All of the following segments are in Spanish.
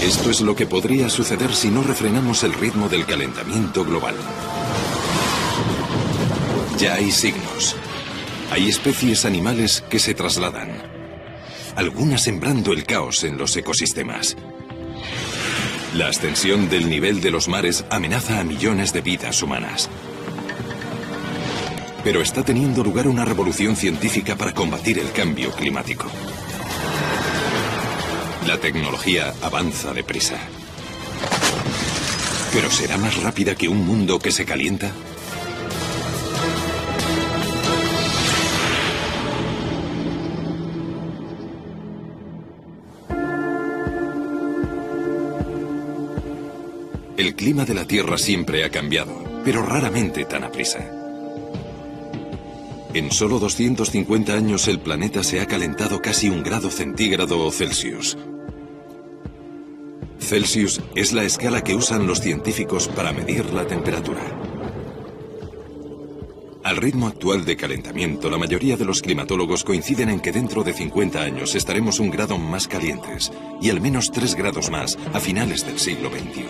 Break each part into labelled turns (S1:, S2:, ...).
S1: Esto es lo que podría suceder si no refrenamos el ritmo del calentamiento global. Ya hay signos. Hay especies animales que se trasladan, algunas sembrando el caos en los ecosistemas. La ascensión del nivel de los mares amenaza a millones de vidas humanas. Pero está teniendo lugar una revolución científica para combatir el cambio climático. La tecnología avanza deprisa. ¿Pero será más rápida que un mundo que se calienta? El clima de la Tierra siempre ha cambiado, pero raramente tan aprisa. En solo 250 años el planeta se ha calentado casi 1 grado centígrado o Celsius. Celsius es la escala que usan los científicos para medir la temperatura. Al ritmo actual de calentamiento, la mayoría de los climatólogos coinciden en que dentro de 50 años estaremos 1 grado más calientes y al menos 3 grados más a finales del siglo XXI.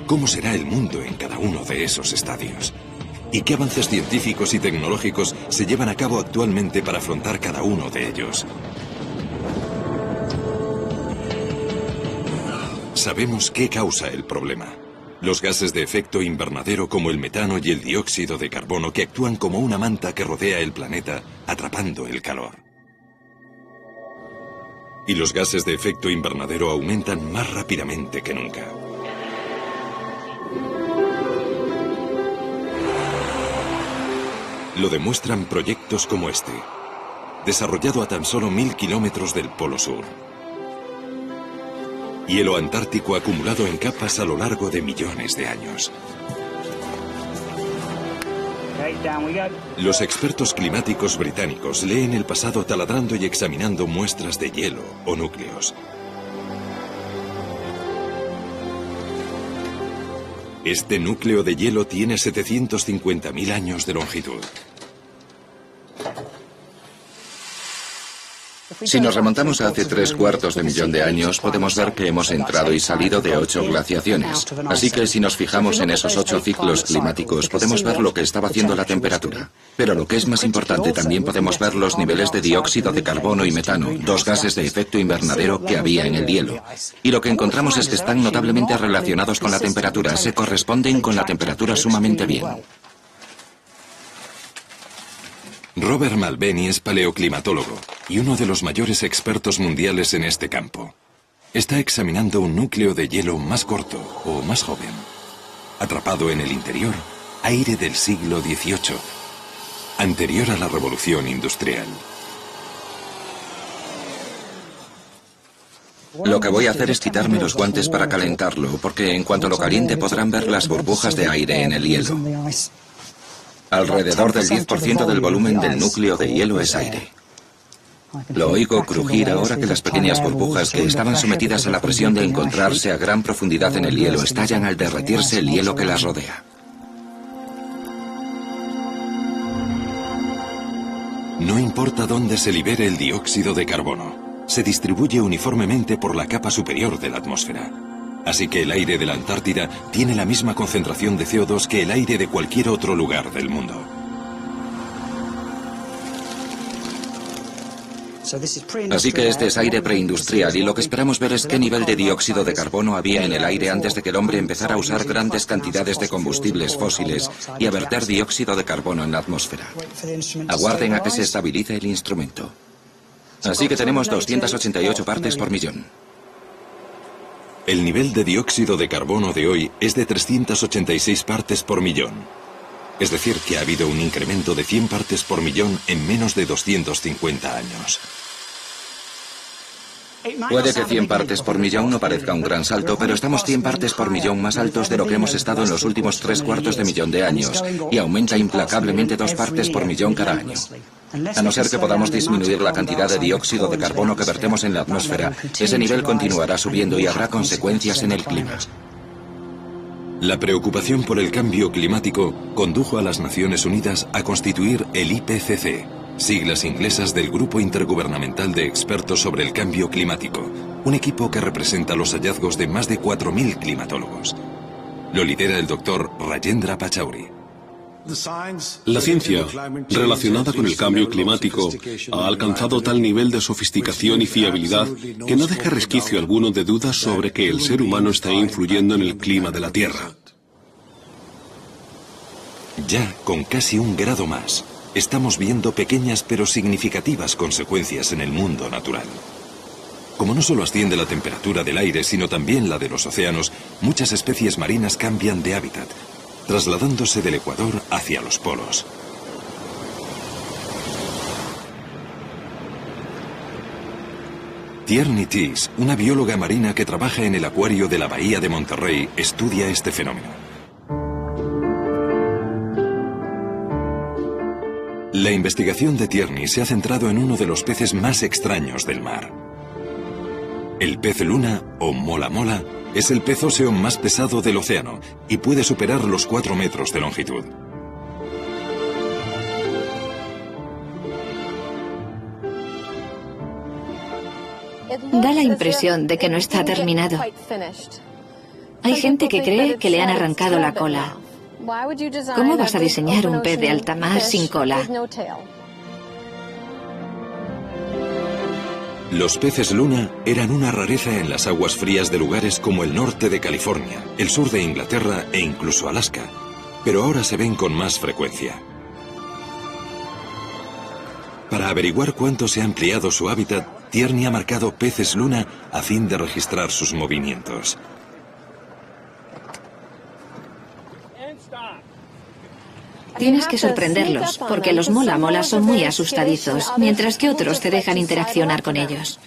S1: ¿Cómo será el mundo en cada uno de esos estadios? ¿Y qué avances científicos y tecnológicos se llevan a cabo actualmente para afrontar cada uno de ellos? Sabemos qué causa el problema. Los gases de efecto invernadero como el metano y el dióxido de carbono que actúan como una manta que rodea el planeta, atrapando el calor. Y los gases de efecto invernadero aumentan más rápidamente que nunca. Lo demuestran proyectos como este, desarrollado a tan solo 1000 kilómetros del Polo Sur. Hielo antártico acumulado en capas a lo largo de millones de años. Los expertos climáticos británicos leen el pasado taladrando y examinando muestras de hielo o núcleos. Este núcleo de hielo tiene 750.000 años de longitud.
S2: Si nos remontamos a hace 3/4 de millón de años, podemos ver que hemos entrado y salido de 8 glaciaciones. Así que si nos fijamos en esos 8 ciclos climáticos, podemos ver lo que estaba haciendo la temperatura. Pero lo que es más importante, también podemos ver los niveles de dióxido de carbono y metano, 2 gases de efecto invernadero que había en el hielo. Y lo que encontramos es que están notablemente relacionados con la temperatura, se corresponden con la temperatura sumamente bien.
S1: Robert Malbeny es paleoclimatólogo y uno de los mayores expertos mundiales en este campo. Está examinando un núcleo de hielo más corto o más joven. Atrapado en el interior, aire del siglo XVIII, anterior a la revolución industrial.
S2: Lo que voy a hacer es quitarme los guantes para calentarlo, porque en cuanto lo caliente podrán ver las burbujas de aire en el hielo. Alrededor del 10% del volumen del núcleo de hielo es aire. Lo oigo crujir ahora que las pequeñas burbujas que estaban sometidas a la presión de encontrarse a gran profundidad en el hielo estallan al derretirse el hielo que las rodea.
S1: No importa dónde se libere el dióxido de carbono, se distribuye uniformemente por la capa superior de la atmósfera. Así que el aire de la Antártida tiene la misma concentración de CO2 que el aire de cualquier otro lugar del mundo.
S2: Así que este es aire preindustrial y lo que esperamos ver es qué nivel de dióxido de carbono había en el aire antes de que el hombre empezara a usar grandes cantidades de combustibles fósiles y a verter dióxido de carbono en la atmósfera. Aguarden a que se estabilice el instrumento. Así que tenemos 288 partes por millón.
S1: El nivel de dióxido de carbono de hoy es de 386 partes por millón. Es decir, que ha habido un incremento de 100 partes por millón en menos de 250 años.
S2: Puede que 100 partes por millón no parezca un gran salto, pero estamos 100 partes por millón más altos de lo que hemos estado en los últimos 3/4 de millón de años, y aumenta implacablemente 2 partes por millón cada año. A no ser que podamos disminuir la cantidad de dióxido de carbono que vertemos en la atmósfera, ese nivel continuará subiendo y habrá consecuencias en el clima.
S1: La preocupación por el cambio climático condujo a las Naciones Unidas a constituir el IPCC, siglas inglesas del Grupo Intergubernamental de Expertos sobre el Cambio Climático, un equipo que representa los hallazgos de más de 4.000 climatólogos. Lo lidera el doctor Rajendra Pachauri.
S3: La ciencia relacionada con el cambio climático ha alcanzado tal nivel de sofisticación y fiabilidad que no deja resquicio alguno de dudas sobre que el ser humano está influyendo en el clima de la Tierra.
S1: Ya con casi 1 grado más, estamos viendo pequeñas pero significativas consecuencias en el mundo natural. Como no solo asciende la temperatura del aire, sino también la de los océanos, muchas especies marinas cambian de hábitat, trasladándose del Ecuador hacia los polos. Tierney Teese, una bióloga marina que trabaja en el acuario de la Bahía de Monterrey, estudia este fenómeno. La investigación de Tierney se ha centrado en uno de los peces más extraños del mar. El pez luna, o mola mola, es el pez óseo más pesado del océano y puede superar los 4 metros de longitud.
S4: Da la impresión de que no está terminado. Hay gente que cree que le han arrancado la cola. ¿Cómo vas a diseñar un pez de alta mar sin cola?
S1: Los peces luna eran una rareza en las aguas frías de lugares como el norte de California, el sur de Inglaterra e incluso Alaska, pero ahora se ven con más frecuencia. Para averiguar cuánto se ha ampliado su hábitat, Tierney ha marcado peces luna a fin de registrar sus movimientos.
S4: Tienes que sorprenderlos, porque los mola mola son muy asustadizos, mientras que otros te dejan interaccionar con ellos.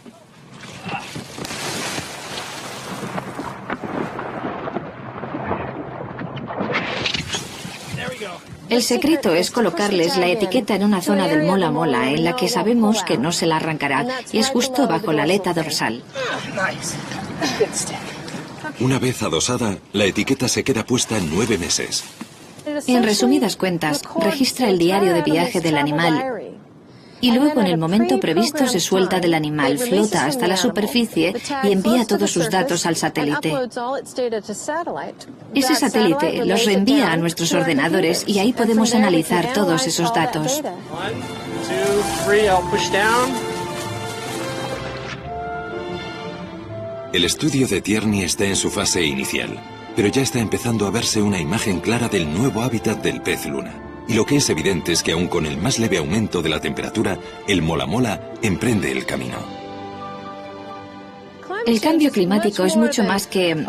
S4: El secreto es colocarles la etiqueta en una zona del mola mola en la que sabemos que no se la arrancará, y es justo bajo la aleta dorsal.
S1: Una vez adosada, la etiqueta se queda puesta en 9 meses.
S4: En resumidas cuentas, registra el diario de viaje del animal y luego en el momento previsto se suelta del animal, flota hasta la superficie y envía todos sus datos al satélite. Ese satélite los reenvía a nuestros ordenadores y ahí podemos analizar todos esos datos.
S1: El estudio de Tierney está en su fase inicial, pero ya está empezando a verse una imagen clara del nuevo hábitat del pez luna. Y lo que es evidente es que aun con el más leve aumento de la temperatura, el mola mola emprende el camino.
S4: El cambio climático es mucho más que...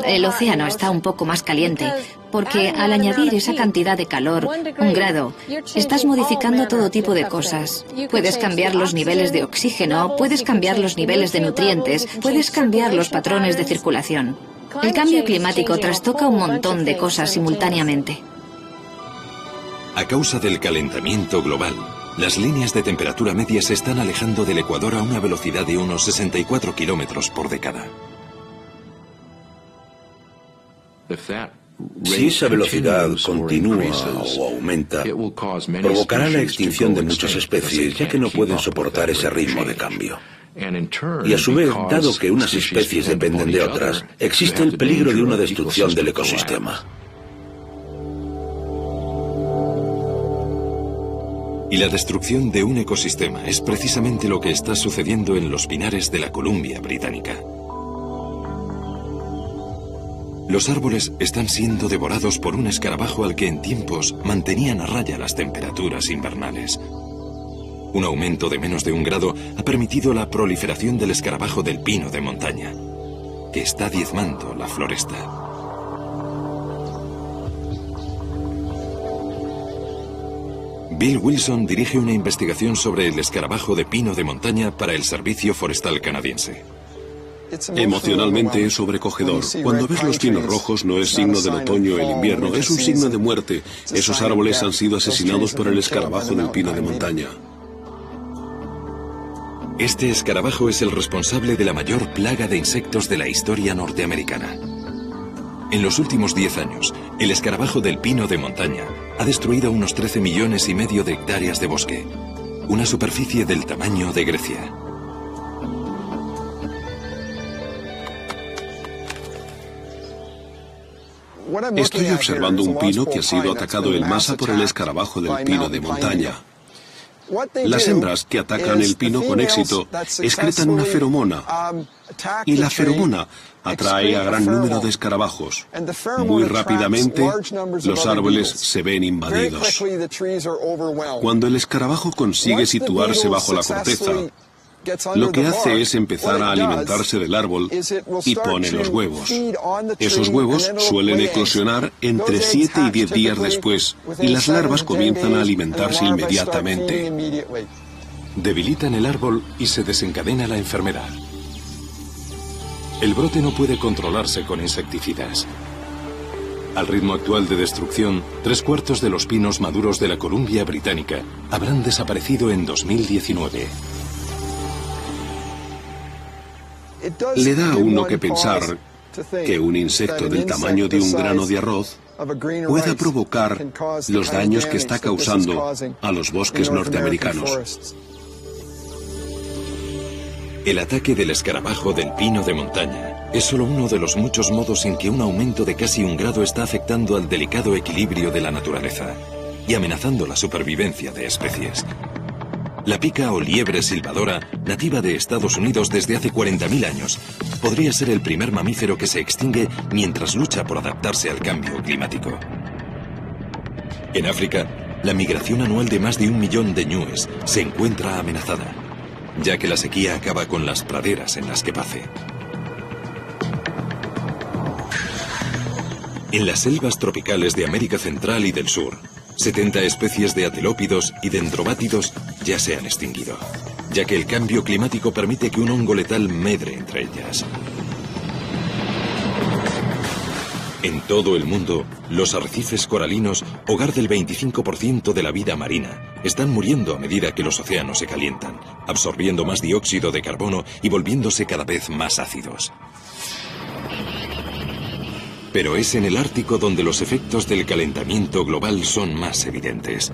S4: el océano está un poco más caliente, porque al añadir esa cantidad de calor, 1 grado, estás modificando todo tipo de cosas. Puedes cambiar los niveles de oxígeno, puedes cambiar los niveles de nutrientes, puedes cambiar los patrones de circulación. El cambio climático trastoca un montón de cosas simultáneamente.
S1: A causa del calentamiento global, las líneas de temperatura media se están alejando del Ecuador a una velocidad de unos 64 kilómetros por década.
S5: Si esa velocidad continúa o aumenta, provocará la extinción de muchas especies, ya que no pueden soportar ese ritmo de cambio. Y a su vez, dado que unas especies dependen de otras, existe el peligro de una destrucción del ecosistema.
S1: Y la destrucción de un ecosistema es precisamente lo que está sucediendo en los pinares de la Columbia Británica. Los árboles están siendo devorados por un escarabajo al que en tiempos mantenían a raya las temperaturas invernales. Un aumento de menos de 1 grado ha permitido la proliferación del escarabajo del pino de montaña, que está diezmando la floresta. Bill Wilson dirige una investigación sobre el escarabajo de pino de montaña para el Servicio Forestal Canadiense.
S3: Emocionalmente es sobrecogedor. Cuando ves los pinos rojos no es signo del otoño o el invierno, es un signo de muerte. Esos árboles han sido asesinados por el escarabajo del pino de montaña.
S1: Este escarabajo es el responsable de la mayor plaga de insectos de la historia norteamericana. En los últimos 10 años, el escarabajo del pino de montaña ha destruido unos 13,5 millones de hectáreas de bosque, una superficie del tamaño de Grecia.
S3: Estoy observando un pino que ha sido atacado en masa por el escarabajo del pino de montaña. Las hembras que atacan el pino con éxito excretan una feromona, y la feromona atrae a gran número de escarabajos. Muy rápidamente, los árboles se ven invadidos. Cuando el escarabajo consigue situarse bajo la corteza, lo que hace es empezar a alimentarse del árbol y pone los huevos. Esos huevos suelen eclosionar entre 7 y 10 días después, y las larvas comienzan a alimentarse inmediatamente.
S1: Debilitan el árbol y se desencadena la enfermedad. El brote no puede controlarse con insecticidas. Al ritmo actual de destrucción, 3/4 de los pinos maduros de la Columbia Británica habrán desaparecido en 2019.
S3: Le da a uno que pensar que un insecto del tamaño de un grano de arroz pueda provocar los daños que está causando a los bosques norteamericanos.
S1: El ataque del escarabajo del pino de montaña es solo uno de los muchos modos en que un aumento de casi 1 grado está afectando al delicado equilibrio de la naturaleza y amenazando la supervivencia de especies. La pica o liebre silbadora, nativa de Estados Unidos desde hace 40.000 años, podría ser el primer mamífero que se extingue mientras lucha por adaptarse al cambio climático. En África, la migración anual de más de 1 millón de ñúes se encuentra amenazada, ya que la sequía acaba con las praderas en las que pace. En las selvas tropicales de América Central y del Sur, 70 especies de atelópidos y dendrobátidos ya se han extinguido, ya que el cambio climático permite que un hongo letal medre entre ellas. En todo el mundo, los arrecifes coralinos, hogar del 25% de la vida marina, están muriendo a medida que los océanos se calientan, absorbiendo más dióxido de carbono y volviéndose cada vez más ácidos. Pero es en el Ártico donde los efectos del calentamiento global son más evidentes.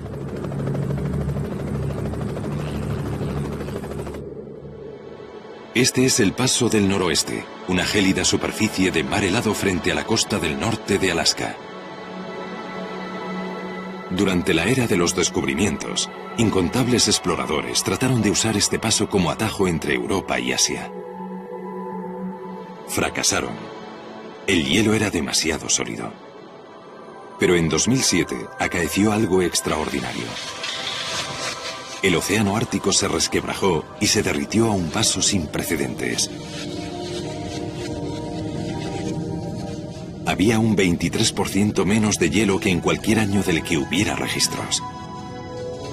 S1: Este es el Paso del Noroeste, una gélida superficie de mar helado frente a la costa del norte de Alaska. Durante la era de los descubrimientos, incontables exploradores trataron de usar este paso como atajo entre Europa y Asia. Fracasaron. El hielo era demasiado sólido. Pero en 2007 acaeció algo extraordinario. El océano Ártico se resquebrajó y se derritió a un paso sin precedentes. Había un 23% menos de hielo que en cualquier año del que hubiera registros.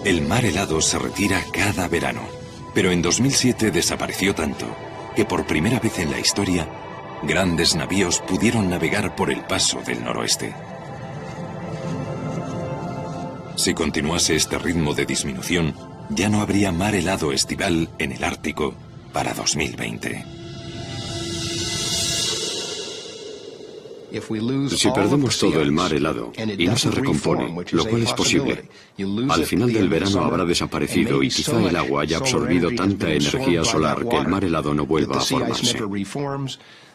S1: El mar helado se retira cada verano, pero en 2007 desapareció tanto que por primera vez en la historia, grandes navíos pudieron navegar por el Paso del Noroeste. Si continuase este ritmo de disminución, ya no habría mar helado estival en el Ártico para 2020.
S6: Si perdemos todo el mar helado y no se recompone, lo cual es posible, al final del verano habrá desaparecido y quizá el agua haya absorbido tanta energía solar que el mar helado no vuelva a formarse.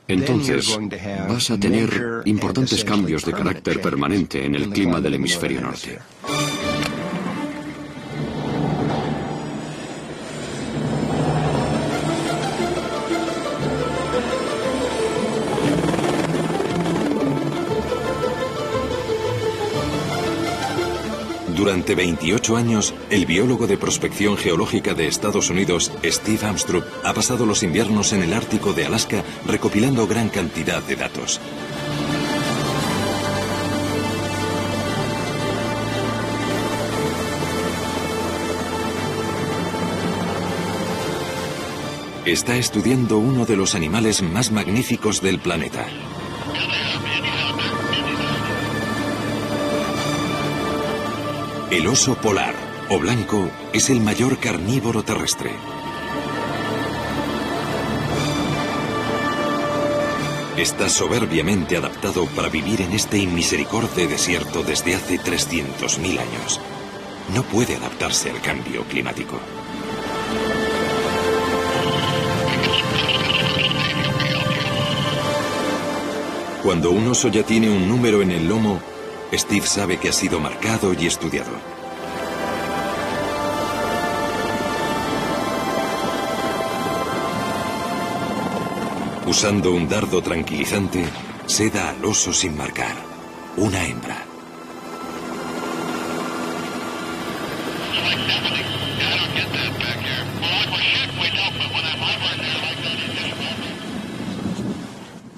S6: Entonces, vas a tener importantes cambios de carácter permanente en el clima del hemisferio norte.
S1: Durante 28 años, el biólogo de prospección geológica de Estados Unidos, Steve Armstrong, ha pasado los inviernos en el Ártico de Alaska recopilando gran cantidad de datos. Está estudiando uno de los animales más magníficos del planeta. El oso polar, o blanco, es el mayor carnívoro terrestre. Está soberbiamente adaptado para vivir en este inmisericorde desierto desde hace 300.000 años. No puede adaptarse al cambio climático. Cuando un oso ya tiene un número en el lomo, Steve sabe que ha sido marcado y estudiado. Usando un dardo tranquilizante, seda al oso sin marcar. Una hembra.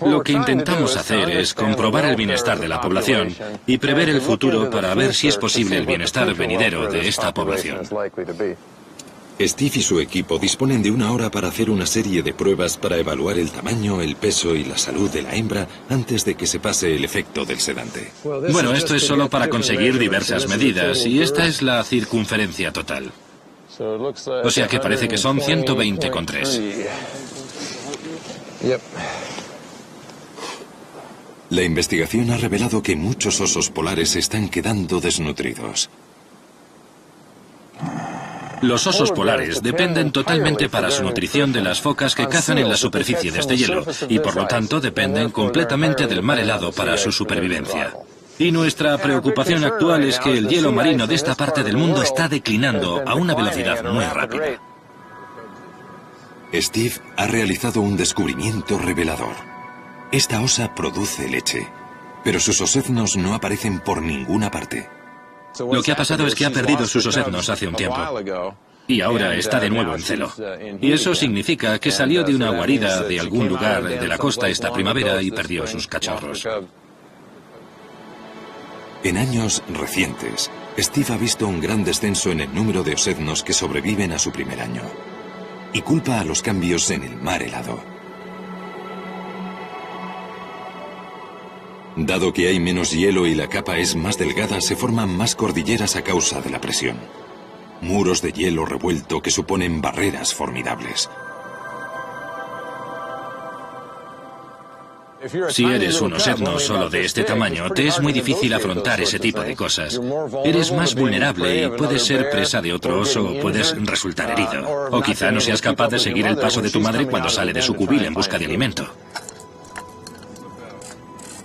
S7: Lo que intentamos hacer es comprobar el bienestar de la población y prever el futuro para ver si es posible el bienestar venidero de esta población.
S1: Steve y su equipo disponen de 1 hora para hacer una serie de pruebas para evaluar el tamaño, el peso y la salud de la hembra antes de que se pase el efecto del sedante.
S7: Bueno, esto es solo para conseguir diversas medidas y esta es la circunferencia total. O sea que parece que son 120,3.
S1: La investigación ha revelado que muchos osos polares se están quedando desnutridos.
S7: Los osos polares dependen totalmente para su nutrición de las focas que cazan en la superficie de este hielo y por lo tanto dependen completamente del mar helado para su supervivencia. Y nuestra preocupación actual es que el hielo marino de esta parte del mundo está declinando a una velocidad muy rápida.
S1: Steve ha realizado un descubrimiento revelador. Esta osa produce leche, pero sus oseznos no aparecen por ninguna parte.
S7: Lo que ha pasado es que ha perdido sus oseznos hace un tiempo y ahora está de nuevo en celo. Y eso significa que salió de una guarida de algún lugar de la costa esta primavera y perdió sus cachorros.
S1: En años recientes, Steve ha visto un gran descenso en el número de oseznos que sobreviven a su primer año y culpa a los cambios en el mar helado. Dado que hay menos hielo y la capa es más delgada, se forman más cordilleras a causa de la presión. Muros de hielo revuelto que suponen barreras formidables.
S7: Si eres un osezno solo de este tamaño, te es muy difícil afrontar ese tipo de cosas. Eres más vulnerable y puedes ser presa de otro oso o puedes resultar herido. O quizá no seas capaz de seguir el paso de tu madre cuando sale de su cubil en busca de alimento.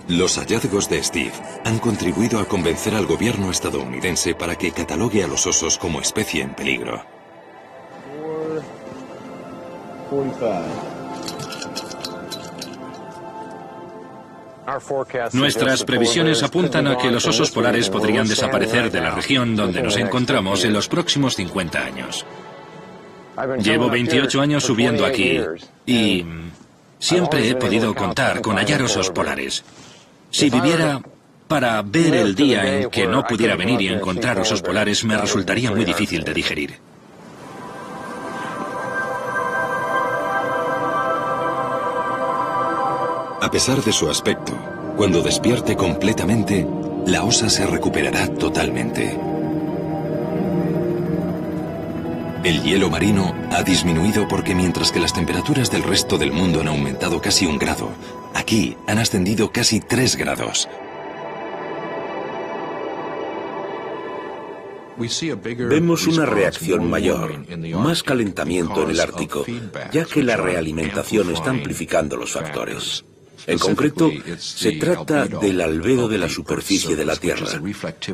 S1: Los hallazgos de Steve han contribuido a convencer al gobierno estadounidense para que catalogue a los osos como especie en peligro.
S7: Nuestras previsiones apuntan a que los osos polares podrían desaparecer de la región donde nos encontramos en los próximos 50 años. Llevo 28 años subiendo aquí y siempre he podido contar con hallar osos polares. Si viviera para ver el día en que no pudiera venir y encontrar osos polares, me resultaría muy difícil de digerir.
S1: A pesar de su aspecto, cuando despierte completamente, la osa se recuperará totalmente. El hielo marino ha disminuido porque mientras que las temperaturas del resto del mundo han aumentado casi 1 grado, aquí han ascendido casi 3 grados.
S5: Vemos una reacción mayor, más calentamiento en el Ártico, ya que la realimentación está amplificando los factores. En concreto, se trata del albedo de la superficie de la Tierra,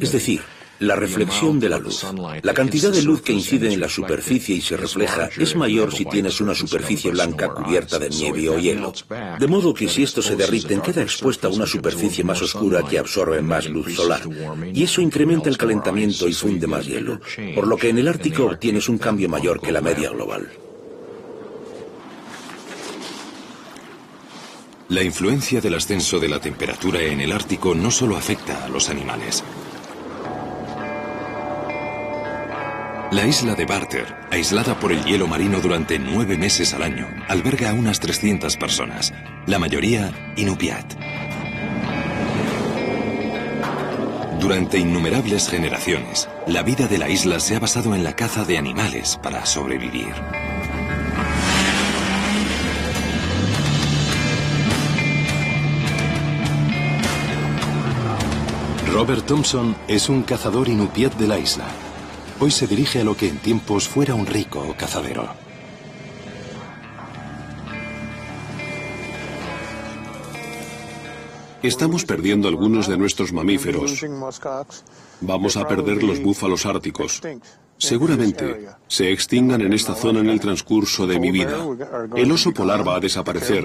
S5: es decir, la reflexión de la luz. La cantidad de luz que incide en la superficie y se refleja es mayor si tienes una superficie blanca cubierta de nieve o hielo. De modo que si estos se derriten, queda expuesta a una superficie más oscura que absorbe más luz solar. Y eso incrementa el calentamiento y funde más hielo. Por lo que en el Ártico obtienes un cambio mayor que la media global.
S1: La influencia del ascenso de la temperatura en el Ártico no solo afecta a los animales. La isla de Barter, aislada por el hielo marino durante 9 meses al año, alberga a unas 300 personas, la mayoría inupiat. Durante innumerables generaciones, la vida de la isla se ha basado en la caza de animales para sobrevivir. Robert Thompson es un cazador inupiat de la isla. Hoy se dirige a lo que en tiempos fuera un rico cazadero.
S3: Estamos perdiendo algunos de nuestros mamíferos. Vamos a perder los búfalos árticos. Seguramente se extingan en esta zona en el transcurso de mi vida. El oso polar va a desaparecer.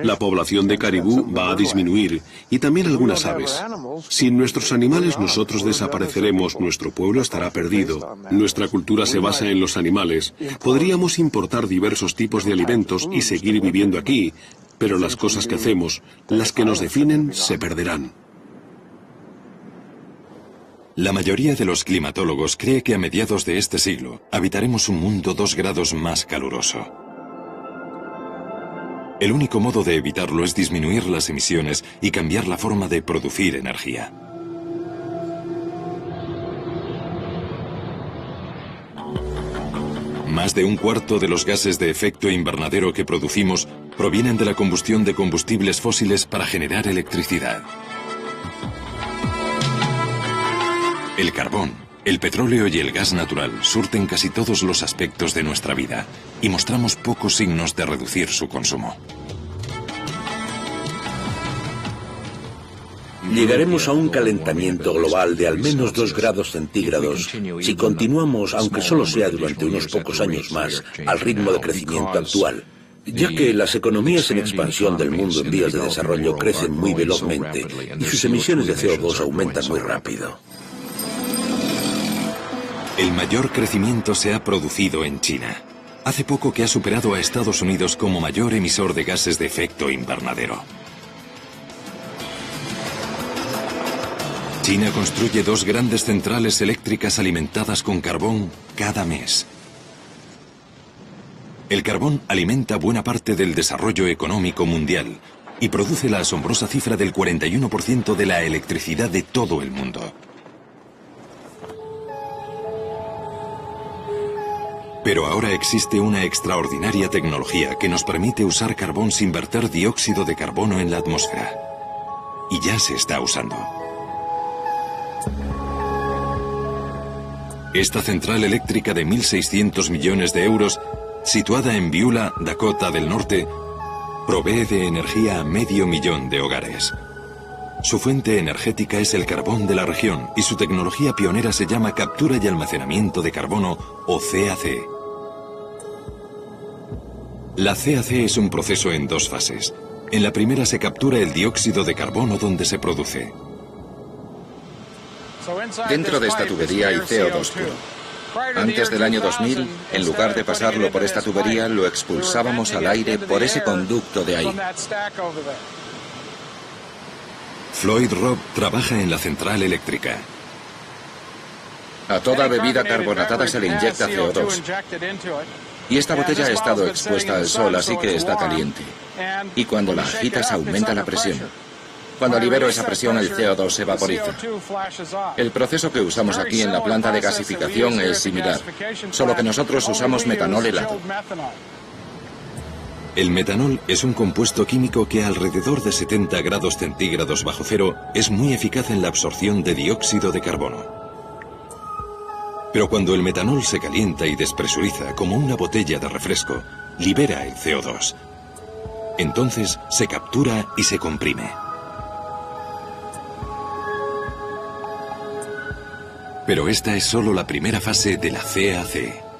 S3: La población de caribú va a disminuir y también algunas aves. Sin nuestros animales nosotros desapareceremos, nuestro pueblo estará perdido. Nuestra cultura se basa en los animales. Podríamos importar diversos tipos de alimentos y seguir viviendo aquí, pero las cosas que hacemos, las que nos definen, se perderán.
S1: La mayoría de los climatólogos cree que a mediados de este siglo habitaremos un mundo 2 grados más caluroso. El único modo de evitarlo es disminuir las emisiones y cambiar la forma de producir energía. Más de un cuarto de los gases de efecto invernadero que producimos provienen de la combustión de combustibles fósiles para generar electricidad. El carbón, el petróleo y el gas natural surten casi todos los aspectos de nuestra vida y mostramos pocos signos de reducir su consumo.
S5: Llegaremos a un calentamiento global de al menos 2 grados centígrados si continuamos, aunque solo sea durante unos pocos años más, al ritmo de crecimiento actual, ya que las economías en expansión del mundo en vías de desarrollo crecen muy velozmente y sus emisiones de CO2 aumentan muy rápido.
S1: El mayor crecimiento se ha producido en China. Hace poco que ha superado a Estados Unidos como mayor emisor de gases de efecto invernadero. China construye 2 grandes centrales eléctricas alimentadas con carbón cada mes. El carbón alimenta buena parte del desarrollo económico mundial y produce la asombrosa cifra del 41% de la electricidad de todo el mundo. Pero ahora existe una extraordinaria tecnología que nos permite usar carbón sin verter dióxido de carbono en la atmósfera. Y ya se está usando. Esta central eléctrica de 1.600 millones de euros, situada en Beulah, Dakota del Norte, provee de energía a 500.000 de hogares. Su fuente energética es el carbón de la región y su tecnología pionera se llama captura y almacenamiento de carbono, o CAC. La CAC es un proceso en 2 fases. En la primera se captura el dióxido de carbono donde se produce.
S2: Dentro de esta tubería hay CO2 puro. Antes del año 2000, en lugar de pasarlo por esta tubería, lo expulsábamos al aire por ese conducto de ahí.
S1: Floyd Robb trabaja en la central eléctrica.
S2: A toda bebida carbonatada se le inyecta CO2. Y esta botella ha estado expuesta al sol, así que está caliente. Y cuando la agitas aumenta la presión. Cuando libero esa presión, el CO2 se vaporiza. El proceso que usamos aquí en la planta de gasificación es similar, solo que nosotros usamos metanol helado.
S1: El metanol es un compuesto químico que a alrededor de 70 grados centígrados bajo cero es muy eficaz en la absorción de dióxido de carbono. Pero cuando el metanol se calienta y despresuriza como una botella de refresco, libera el CO2. Entonces se captura y se comprime. Pero esta es solo la primera fase de la CAC.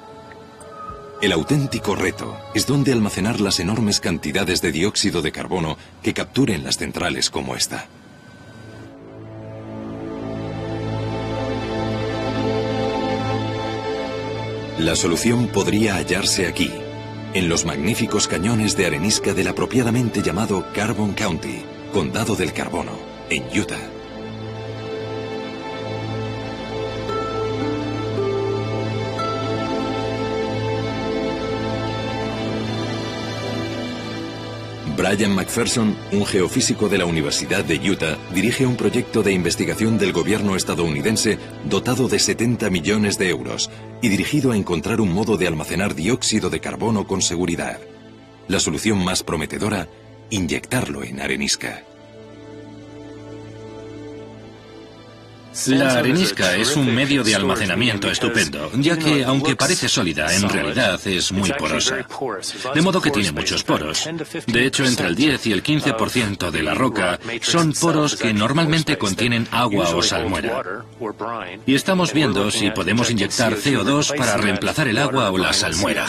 S1: El auténtico reto es dónde almacenar las enormes cantidades de dióxido de carbono que capturen las centrales como esta. La solución podría hallarse aquí, en los magníficos cañones de arenisca del apropiadamente llamado Carbon County, Condado del Carbono, en Utah. Brian McPherson, un geofísico de la Universidad de Utah, dirige un proyecto de investigación del gobierno estadounidense dotado de 70 millones de euros y dirigido a encontrar un modo de almacenar dióxido de carbono con seguridad. La solución más prometedora, inyectarlo en arenisca.
S7: La arenisca es un medio de almacenamiento estupendo, ya que, aunque parece sólida, en realidad es muy porosa. De modo que tiene muchos poros. De hecho, entre el 10 y el 15% de la roca son poros que normalmente contienen agua o salmuera. Y estamos viendo si podemos inyectar CO2 para reemplazar el agua o la salmuera.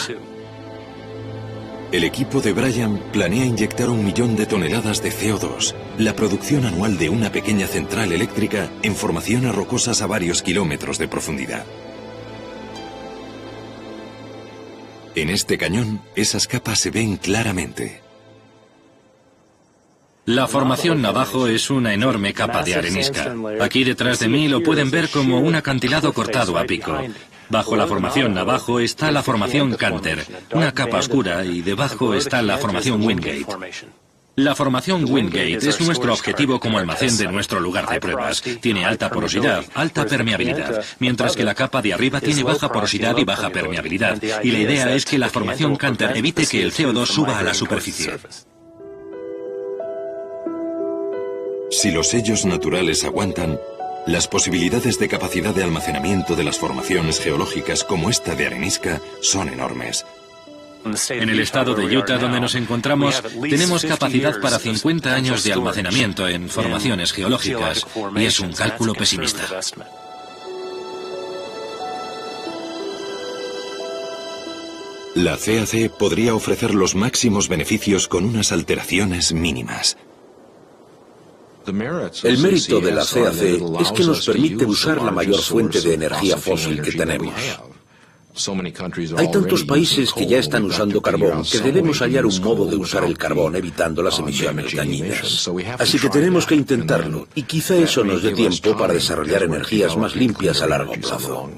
S1: El equipo de Brian planea inyectar 1 millón de toneladas de CO2, la producción anual de una pequeña central eléctrica en formaciones rocosas a varios kilómetros de profundidad. En este cañón, esas capas se ven claramente.
S7: La formación Navajo es una enorme capa de arenisca. Aquí detrás de mí lo pueden ver como un acantilado cortado a pico. Bajo la formación Navajo está la formación Canter, una capa oscura, y debajo está la formación Wingate. La formación Wingate es nuestro objetivo como almacén de nuestro lugar de pruebas. Tiene alta porosidad, alta permeabilidad, mientras que la capa de arriba tiene baja porosidad y baja permeabilidad. Y la idea es que la formación Canter evite que el CO2 suba a la superficie.
S1: Si los sellos naturales aguantan, las posibilidades de capacidad de almacenamiento de las formaciones geológicas como esta de arenisca son enormes.
S7: En el estado de Utah, donde nos encontramos, tenemos capacidad para 50 años de almacenamiento en formaciones geológicas, y es un cálculo pesimista.
S1: La CAC podría ofrecer los máximos beneficios con unas alteraciones mínimas.
S5: El mérito de la CAC es que nos permite usar la mayor fuente de energía fósil que tenemos. Hay tantos países que ya están usando carbón que debemos hallar un modo de usar el carbón evitando las emisiones dañinas. Así que tenemos que intentarlo, y quizá eso nos dé tiempo para desarrollar energías más limpias a largo plazo.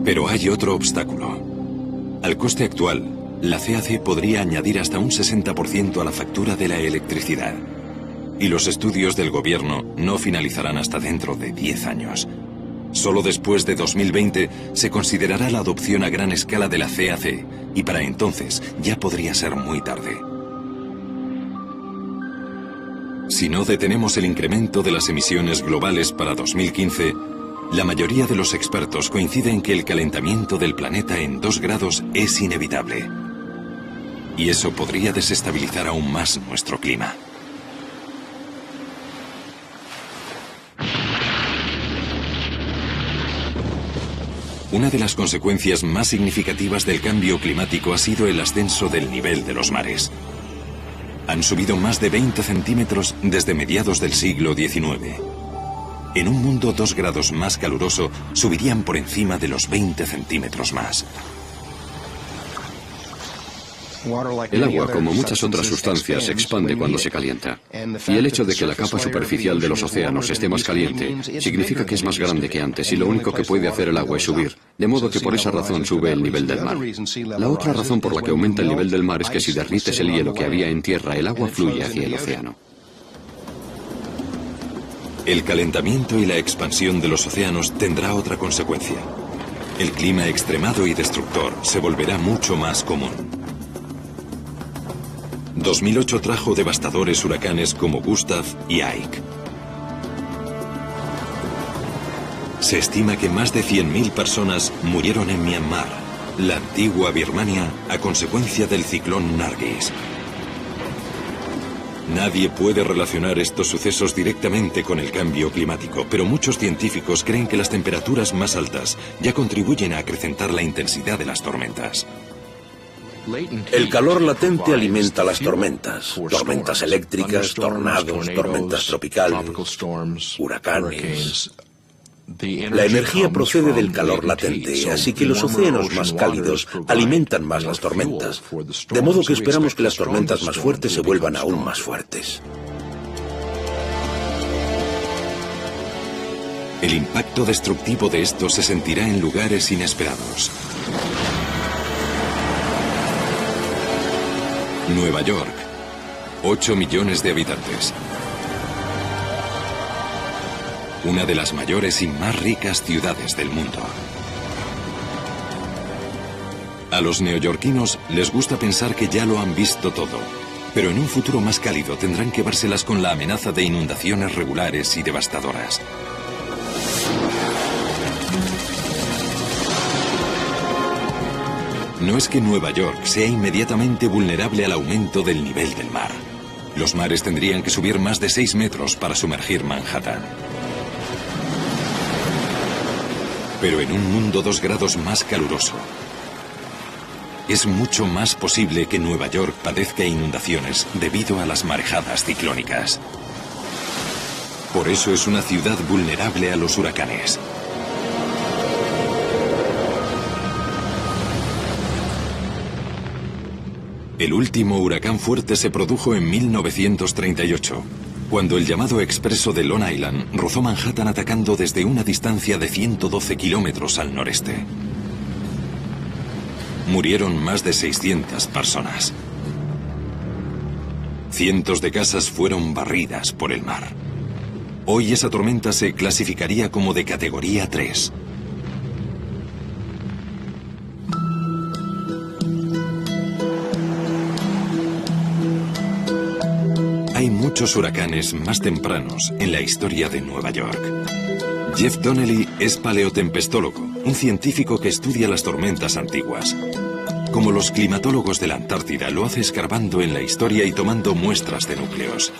S1: Pero hay otro obstáculo. Al coste actual, la CAC podría añadir hasta un 60% a la factura de la electricidad. Y los estudios del gobierno no finalizarán hasta dentro de 10 años. Solo después de 2020 se considerará la adopción a gran escala de la CAC, y para entonces ya podría ser muy tarde. Si no detenemos el incremento de las emisiones globales para 2015, la mayoría de los expertos coinciden en que el calentamiento del planeta en 2 grados es inevitable. Y eso podría desestabilizar aún más nuestro clima. Una de las consecuencias más significativas del cambio climático ha sido el ascenso del nivel de los mares. Han subido más de 20 centímetros desde mediados del siglo XIX. En un mundo 2 grados más caluroso, subirían por encima de los 20 centímetros más.
S6: El agua, como muchas otras sustancias, se expande cuando se calienta. Y el hecho de que la capa superficial de los océanos esté más caliente significa que es más grande que antes, y lo único que puede hacer el agua es subir, de modo que por esa razón sube el nivel del mar. La otra razón por la que aumenta el nivel del mar es que si derrites el hielo que había en tierra, el agua fluye hacia el océano.
S1: El calentamiento y la expansión de los océanos tendrá otra consecuencia. El clima extremado y destructor se volverá mucho más común. 2008 trajo devastadores huracanes como Gustav y Ike. Se estima que más de 100.000 personas murieron en Myanmar, la antigua Birmania, a consecuencia del ciclón Nargis. Nadie puede relacionar estos sucesos directamente con el cambio climático, pero muchos científicos creen que las temperaturas más altas ya contribuyen a acrecentar la intensidad de las tormentas.
S5: El calor latente alimenta las tormentas. Tormentas eléctricas, tornados, tormentas tropicales, huracanes. La energía procede del calor latente, así que los océanos más cálidos alimentan más las tormentas, de modo que esperamos que las tormentas más fuertes se vuelvan aún más fuertes.
S1: El impacto destructivo de esto se sentirá en lugares inesperados. Nueva York, 8 millones de habitantes. Una de las mayores y más ricas ciudades del mundo. A los neoyorquinos les gusta pensar que ya lo han visto todo. Pero en un futuro más cálido tendrán que vérselas con la amenaza de inundaciones regulares y devastadoras. No es que Nueva York sea inmediatamente vulnerable al aumento del nivel del mar. Los mares tendrían que subir más de 6 metros para sumergir Manhattan. Pero en un mundo 2 grados más caluroso, es mucho más posible que Nueva York padezca inundaciones debido a las marejadas ciclónicas. Por eso es una ciudad vulnerable a los huracanes. El último huracán fuerte se produjo en 1938, cuando el llamado Expreso de Long Island rozó Manhattan atacando desde una distancia de 112 kilómetros al noreste. Murieron más de 600 personas. Cientos de casas fueron barridas por el mar. Hoy esa tormenta se clasificaría como de categoría 3. Hay muchos huracanes más tempranos en la historia de Nueva York. Jeff Donnelly es paleotempestólogo, un científico que estudia las tormentas antiguas. Como los climatólogos de la Antártida, lo hace escarbando en la historia y tomando muestras de núcleos.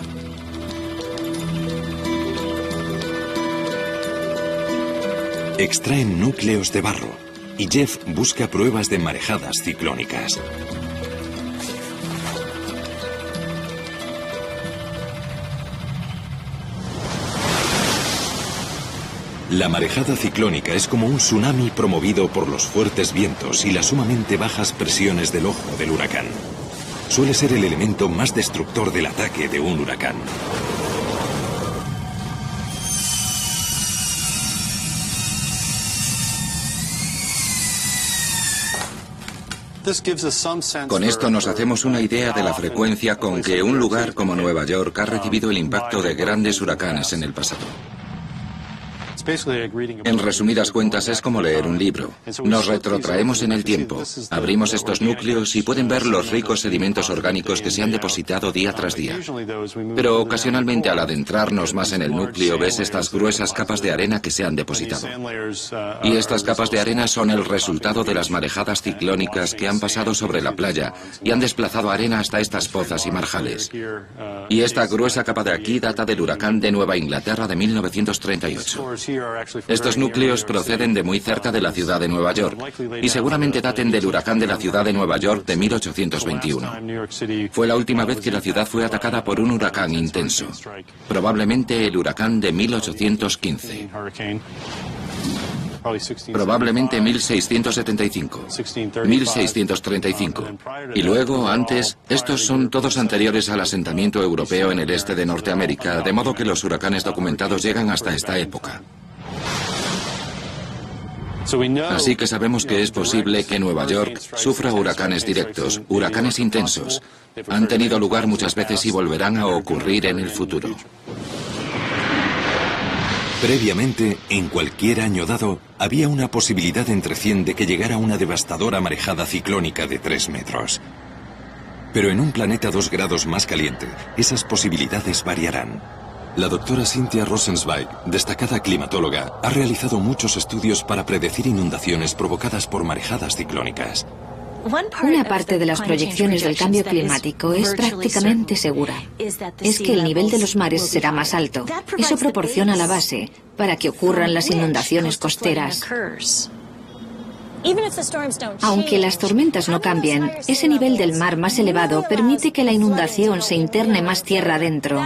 S1: Extraen núcleos de barro y Jeff busca pruebas de marejadas ciclónicas. La marejada ciclónica es como un tsunami promovido por los fuertes vientos y las sumamente bajas presiones del ojo del huracán. Suele ser el elemento más destructor del ataque de un huracán.
S2: Con esto nos hacemos una idea de la frecuencia con que un lugar como Nueva York ha recibido el impacto de grandes huracanes en el pasado. En resumidas cuentas, es como leer un libro. Nos retrotraemos en el tiempo, abrimos estos núcleos y pueden ver los ricos sedimentos orgánicos que se han depositado día tras día. Pero ocasionalmente, al adentrarnos más en el núcleo, ves estas gruesas capas de arena que se han depositado. Y estas capas de arena son el resultado de las marejadas ciclónicas que han pasado sobre la playa y han desplazado arena hasta estas pozas y marjales. Y esta gruesa capa de aquí data del huracán de Nueva Inglaterra de 1938. Estos núcleos proceden de muy cerca de la ciudad de Nueva York y seguramente daten del huracán de la ciudad de Nueva York de 1821. Fue la última vez que la ciudad fue atacada por un huracán intenso, probablemente el huracán de 1815. Probablemente 1675, 1635. Y luego, antes, estos son todos anteriores al asentamiento europeo en el este de Norteamérica, de modo que los huracanes documentados llegan hasta esta época. Así que sabemos que es posible que Nueva York sufra huracanes directos, huracanes intensos. Han tenido lugar muchas veces y volverán a ocurrir en el futuro.
S1: Previamente, en cualquier año dado, había una posibilidad entre 100 de que llegara una devastadora marejada ciclónica de 3 metros. Pero en un planeta 2 grados más caliente, esas posibilidades variarán. La doctora Cynthia Rosenzweig, destacada climatóloga, ha realizado muchos estudios para predecir inundaciones provocadas por marejadas ciclónicas.
S4: Una parte de las proyecciones del cambio climático es prácticamente segura. Es que el nivel de los mares será más alto. Eso proporciona la base para que ocurran las inundaciones costeras. Aunque las tormentas no cambien, ese nivel del mar más elevado permite que la inundación se interne más tierra adentro.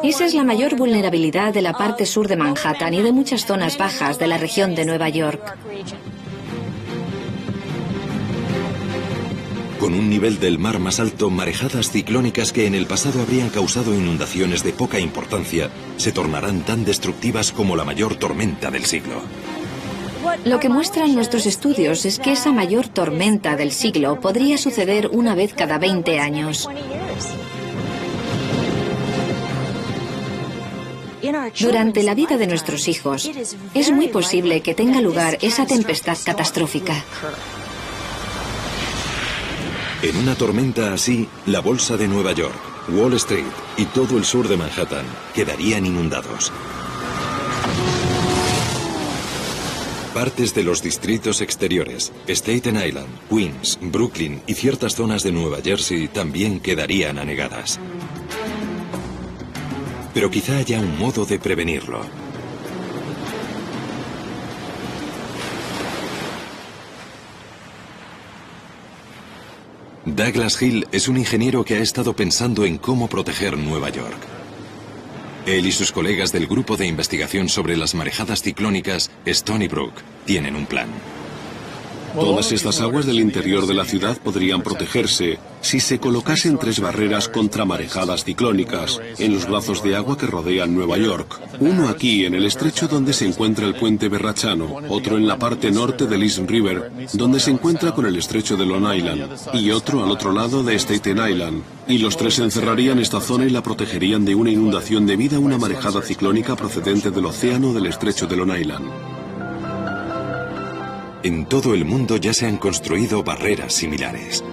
S4: Esa es la mayor vulnerabilidad de la parte sur de Manhattan y de muchas zonas bajas de la región de Nueva York.
S1: Con un nivel del mar más alto, marejadas ciclónicas que en el pasado habrían causado inundaciones de poca importancia se tornarán tan destructivas como la mayor tormenta del siglo.
S4: Lo que muestran nuestros estudios es que esa mayor tormenta del siglo podría suceder una vez cada 20 años. Durante la vida de nuestros hijos, es muy posible que tenga lugar esa tempestad catastrófica.
S1: En una tormenta así, la bolsa de Nueva York, Wall Street y todo el sur de Manhattan quedarían inundados. Partes de los distritos exteriores, Staten Island, Queens, Brooklyn y ciertas zonas de Nueva Jersey también quedarían anegadas. Pero quizá haya un modo de prevenirlo. Douglas Hill es un ingeniero que ha estado pensando en cómo proteger Nueva York. Él y sus colegas del grupo de investigación sobre las marejadas ciclónicas, Stony Brook, tienen un plan.
S3: Todas estas aguas del interior de la ciudad podrían protegerse si se colocasen 3 barreras contra marejadas ciclónicas en los brazos de agua que rodean Nueva York. Uno aquí en el estrecho donde se encuentra el puente Verrazzano, otro en la parte norte del East River, donde se encuentra con el estrecho de Long Island, y otro al otro lado de Staten Island. Y los 3 encerrarían esta zona y la protegerían de una inundación debida a una marejada ciclónica procedente del océano del estrecho de Long Island.
S1: En todo el mundo ya se han construido barreras similares.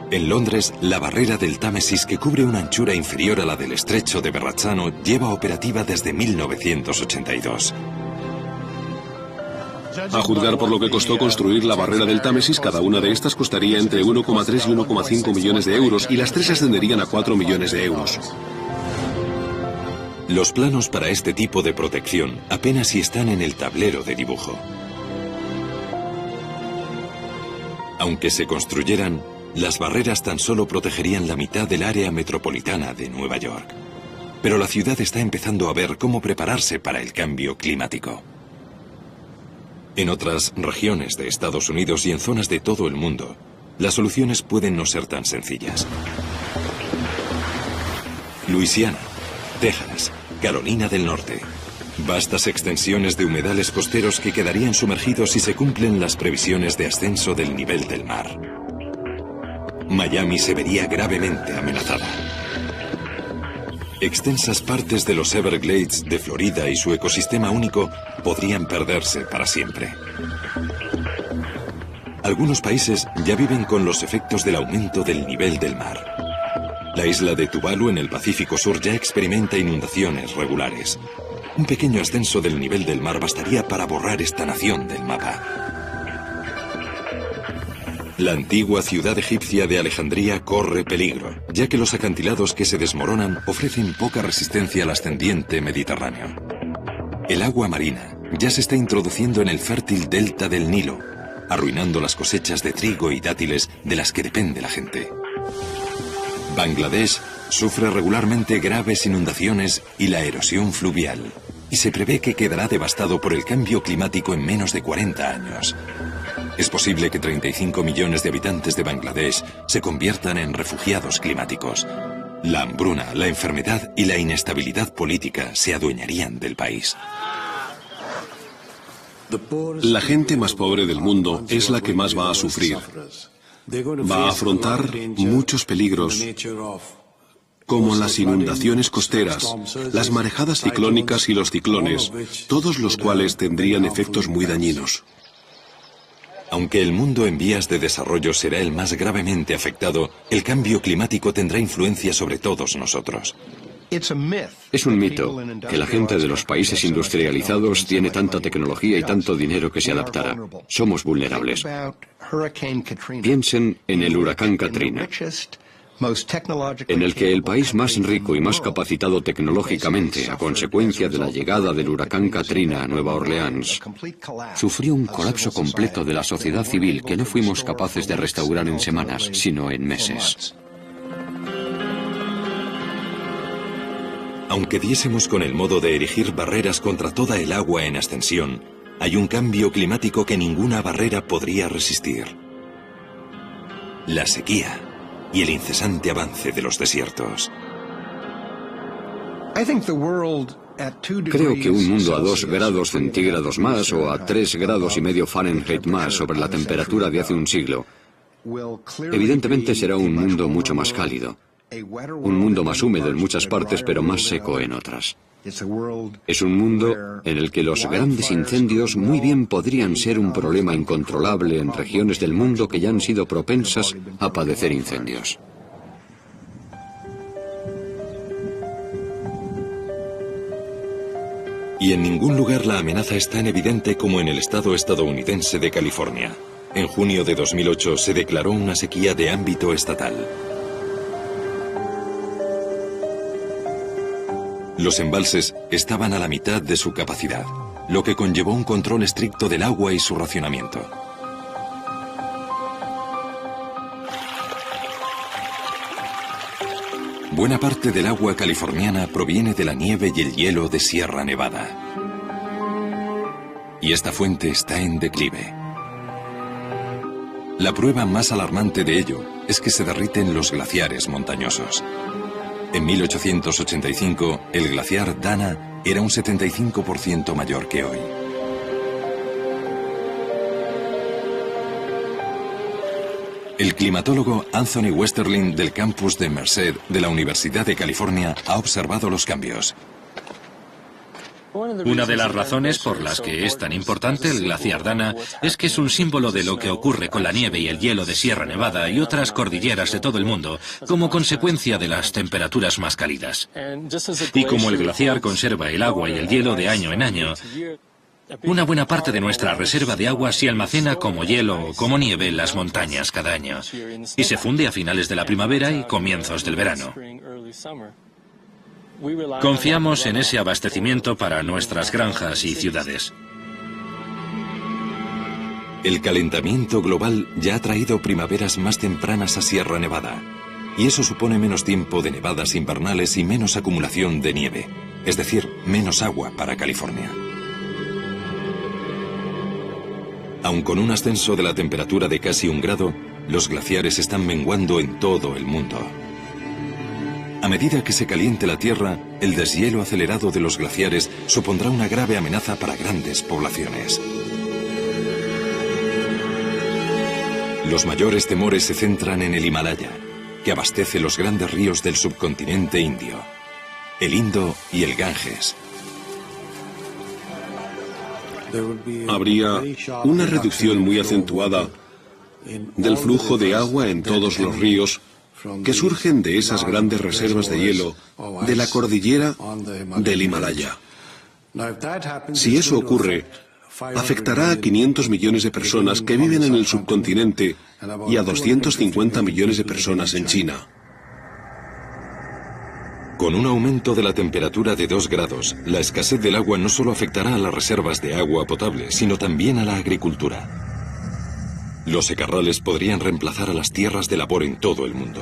S1: En Londres, la barrera del Támesis, que cubre una anchura inferior a la del estrecho de Verrazzano, lleva operativa desde 1982.
S3: A juzgar por lo que costó construir la barrera del Támesis, cada una de estas costaría entre 1,3 y 1,5 millones de euros, y las 3 ascenderían a 4 millones de euros.
S1: Los planos para este tipo de protección apenas si están en el tablero de dibujo. Aunque se construyeran, las barreras tan solo protegerían la mitad del área metropolitana de Nueva York. Pero la ciudad está empezando a ver cómo prepararse para el cambio climático. En otras regiones de Estados Unidos y en zonas de todo el mundo, las soluciones pueden no ser tan sencillas. Luisiana, Texas, Carolina del Norte. Vastas extensiones de humedales costeros que quedarían sumergidos si se cumplen las previsiones de ascenso del nivel del mar. Miami se vería gravemente amenazada. Extensas partes de los Everglades de Florida y su ecosistema único podrían perderse para siempre. Algunos países ya viven con los efectos del aumento del nivel del mar. La isla de Tuvalu en el Pacífico Sur ya experimenta inundaciones regulares. Un pequeño ascenso del nivel del mar bastaría para borrar esta nación del mapa. La antigua ciudad egipcia de Alejandría corre peligro, ya que los acantilados que se desmoronan ofrecen poca resistencia al ascendiente Mediterráneo. El agua marina ya se está introduciendo en el fértil delta del Nilo, arruinando las cosechas de trigo y dátiles de las que depende la gente. Bangladesh sufre regularmente graves inundaciones y la erosión fluvial, y se prevé que quedará devastado por el cambio climático en menos de 40 años. Es posible que 35 millones de habitantes de Bangladesh se conviertan en refugiados climáticos. La hambruna, la enfermedad y la inestabilidad política se adueñarían del país.
S3: La gente más pobre del mundo es la que más va a sufrir. Va a afrontar muchos peligros, como las inundaciones costeras, las marejadas ciclónicas y los ciclones, todos los cuales tendrían efectos muy dañinos.
S1: Aunque el mundo en vías de desarrollo será el más gravemente afectado, el cambio climático tendrá influencia sobre todos nosotros.
S6: Es un mito que la gente de los países industrializados tiene tanta tecnología y tanto dinero que se adaptará. Somos vulnerables. Piensen en el huracán Katrina, en el que el país más rico y más capacitado tecnológicamente, a consecuencia de la llegada del huracán Katrina a Nueva Orleans, sufrió un colapso completo de la sociedad civil que no fuimos capaces de restaurar en semanas, sino en meses.
S1: Aunque diésemos con el modo de erigir barreras contra toda el agua en ascensión, hay un cambio climático que ninguna barrera podría resistir: la sequía y el incesante avance de los desiertos.
S6: Creo que un mundo a 2 grados centígrados más o a 3,5 grados Fahrenheit más sobre la temperatura de hace un siglo, evidentemente será un mundo mucho más cálido. Un mundo más húmedo en muchas partes, pero más seco en otras. Es un mundo en el que los grandes incendios muy bien podrían ser un problema incontrolable en regiones del mundo que ya han sido propensas a padecer incendios.
S1: Y en ningún lugar la amenaza es tan evidente como en el estado estadounidense de California. En junio de 2008 se declaró una sequía de ámbito estatal. Los embalses estaban a la mitad de su capacidad, lo que conllevó un control estricto del agua y su racionamiento. Buena parte del agua californiana proviene de la nieve y el hielo de Sierra Nevada. Y esta fuente está en declive. La prueba más alarmante de ello es que se derriten los glaciares montañosos. En 1885, el glaciar Dana era un 75% mayor que hoy. El climatólogo Anthony Westerling del campus de Merced de la Universidad de California ha observado los cambios.
S7: Una de las razones por las que es tan importante el glaciar Dana es que es un símbolo de lo que ocurre con la nieve y el hielo de Sierra Nevada y otras cordilleras de todo el mundo como consecuencia de las temperaturas más cálidas. Y como el glaciar conserva el agua y el hielo de año en año, una buena parte de nuestra reserva de agua se almacena como hielo o como nieve en las montañas cada año y se funde a finales de la primavera y comienzos del verano. Confiamos en ese abastecimiento para nuestras granjas y ciudades.
S1: El calentamiento global ya ha traído primaveras más tempranas a Sierra Nevada, y eso supone menos tiempo de nevadas invernales y menos acumulación de nieve, es decir, menos agua para California. Aun con un ascenso de la temperatura de casi 1 grado, los glaciares están menguando en todo el mundo. A medida que se caliente la Tierra, el deshielo acelerado de los glaciares supondrá una grave amenaza para grandes poblaciones. Los mayores temores se centran en el Himalaya, que abastece los grandes ríos del subcontinente indio, el Indo y el Ganges.
S3: Habría una reducción muy acentuada del flujo de agua en todos los ríos que surgen de esas grandes reservas de hielo de la cordillera del Himalaya. Si eso ocurre, afectará a 500 millones de personas que viven en el subcontinente y a 250 millones de personas en China.
S1: Con un aumento de la temperatura de 2 grados, la escasez del agua no solo afectará a las reservas de agua potable, sino también a la agricultura. Los secarrales podrían reemplazar a las tierras de labor en todo el mundo.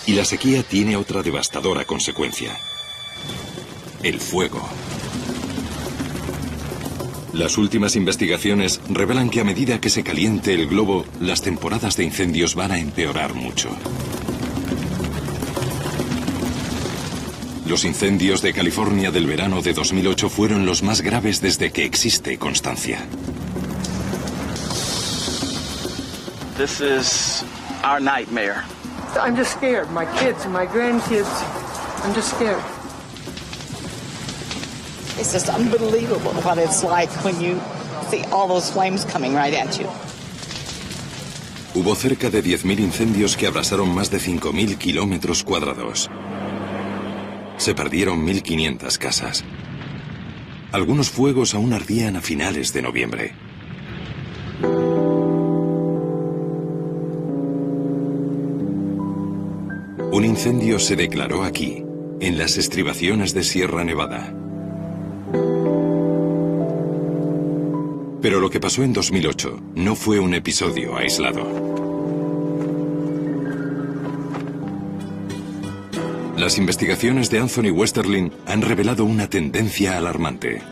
S1: Y la sequía tiene otra devastadora consecuencia: el fuego. Las últimas investigaciones revelan que a medida que se caliente el globo, las temporadas de incendios van a empeorar mucho. Los incendios de California del verano de 2008 fueron los más graves desde que existe constancia.
S8: This is our nightmare.
S9: I'm just scared. My kids and my grandkids, I'm just scared.
S10: It's just unbelievable what it's like when you see all those flames coming right at you.
S1: Hubo cerca de 10.000 incendios que abrasaron más de 5.000 kilómetros cuadrados. Se perdieron 1.500 casas. Algunos fuegos aún ardían a finales de noviembre. Un incendio se declaró aquí, en las estribaciones de Sierra Nevada. Pero lo que pasó en 2008 no fue un episodio aislado. Las investigaciones de Anthony Westerling han revelado una tendencia alarmante.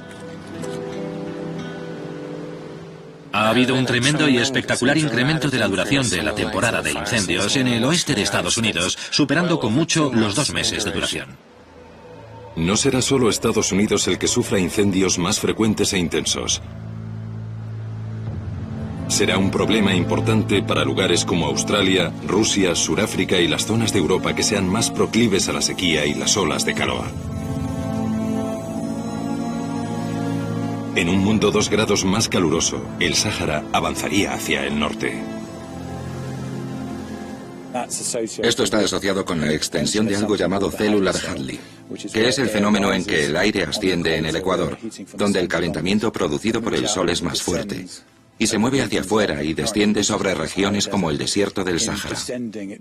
S7: Ha habido un tremendo y espectacular incremento de la duración de la temporada de incendios en el oeste de Estados Unidos, superando con mucho los 2 meses de duración.
S1: No será solo Estados Unidos el que sufra incendios más frecuentes e intensos. Será un problema importante para lugares como Australia, Rusia, Suráfrica y las zonas de Europa que sean más proclives a la sequía y las olas de calor. En un mundo 2 grados más caluroso, el Sáhara avanzaría hacia el norte.
S2: Esto está asociado con la extensión de algo llamado cellular Hadley, que es el fenómeno en que el aire asciende en el ecuador, donde el calentamiento producido por el sol es más fuerte, y se mueve hacia afuera y desciende sobre regiones como el desierto del Sáhara.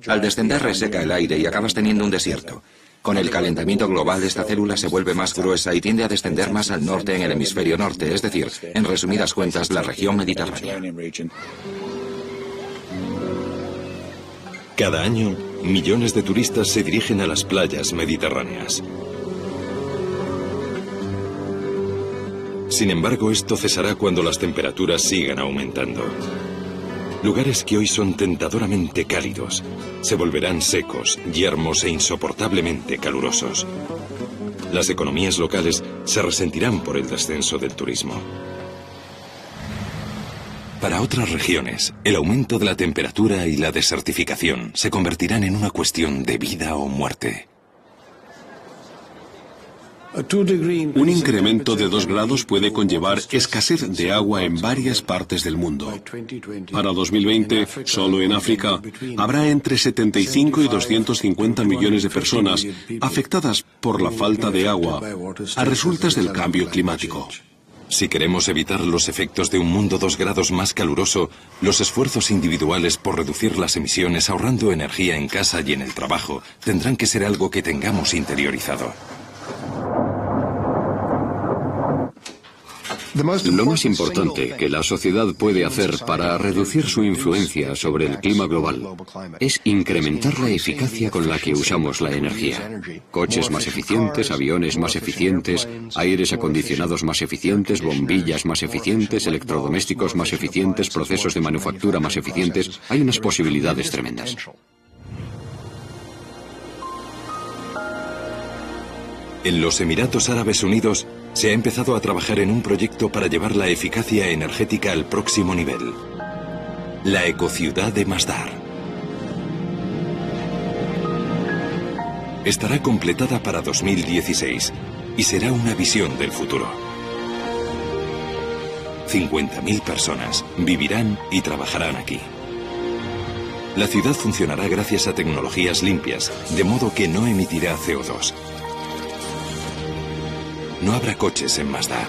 S2: Al descender reseca el aire y acabas teniendo un desierto. Con el calentamiento global, esta célula se vuelve más gruesa y tiende a descender más al norte en el hemisferio norte, es decir, en resumidas cuentas, la región mediterránea.
S1: Cada año, millones de turistas se dirigen a las playas mediterráneas. Sin embargo, esto cesará cuando las temperaturas sigan aumentando. Lugares que hoy son tentadoramente cálidos se volverán secos, yermos e insoportablemente calurosos. Las economías locales se resentirán por el descenso del turismo. Para otras regiones, el aumento de la temperatura y la desertificación se convertirán en una cuestión de vida o muerte.
S3: Un incremento de 2 grados puede conllevar escasez de agua en varias partes del mundo. Para 2020, solo en África, habrá entre 75 y 250 millones de personas afectadas por la falta de agua a resultas del cambio climático.
S1: Si queremos evitar los efectos de un mundo 2 grados más caluroso, los esfuerzos individuales por reducir las emisiones ahorrando energía en casa y en el trabajo tendrán que ser algo que tengamos interiorizado.
S6: Lo más importante que la sociedad puede hacer para reducir su influencia sobre el clima global es incrementar la eficacia con la que usamos la energía. Coches más eficientes, aviones más eficientes, aires acondicionados más eficientes, bombillas más eficientes, electrodomésticos más eficientes, procesos de manufactura más eficientes. Hay unas posibilidades tremendas.
S1: En los Emiratos Árabes Unidos se ha empezado a trabajar en un proyecto para llevar la eficacia energética al próximo nivel. La ecociudad de Masdar. Estará completada para 2016 y será una visión del futuro. 50.000 personas vivirán y trabajarán aquí. La ciudad funcionará gracias a tecnologías limpias, de modo que no emitirá CO2. No habrá coches en Masdar.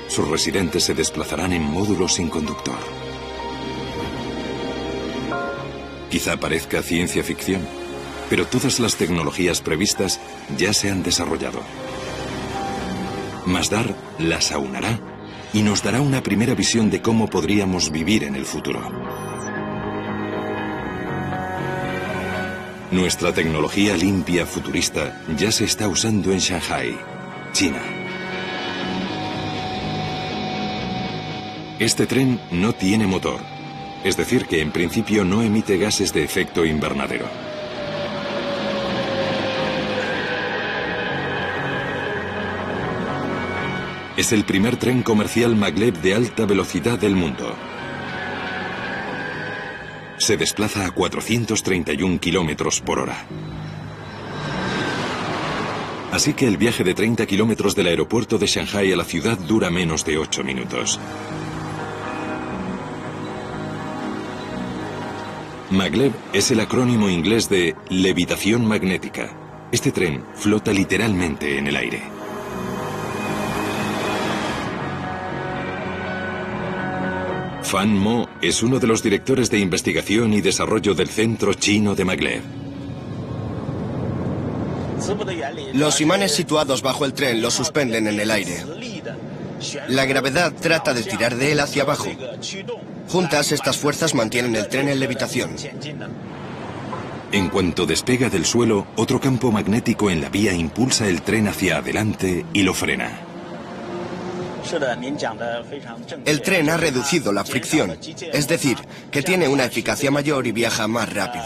S1: Sus residentes se desplazarán en módulos sin conductor. Quizá parezca ciencia ficción, pero todas las tecnologías previstas ya se han desarrollado. Masdar las aunará y nos dará una primera visión de cómo podríamos vivir en el futuro. Nuestra tecnología limpia futurista ya se está usando en Shanghai, China. Este tren no tiene motor, es decir que en principio no emite gases de efecto invernadero. Es el primer tren comercial maglev de alta velocidad del mundo. Se desplaza a 431 kilómetros por hora. Así que el viaje de 30 kilómetros del aeropuerto de Shanghai a la ciudad dura menos de 8 minutos. Maglev es el acrónimo inglés de levitación magnética. Este tren flota literalmente en el aire. Fan Mo es uno de los directores de investigación y desarrollo del Centro Chino de Maglev.
S11: Los imanes situados bajo el tren lo suspenden en el aire. La gravedad trata de tirar de él hacia abajo. Juntas, estas fuerzas mantienen el tren en levitación.
S1: En cuanto despega del suelo, otro campo magnético en la vía impulsa el tren hacia adelante y lo frena.
S11: El tren ha reducido la fricción, es decir, que tiene una eficacia mayor y viaja más rápido.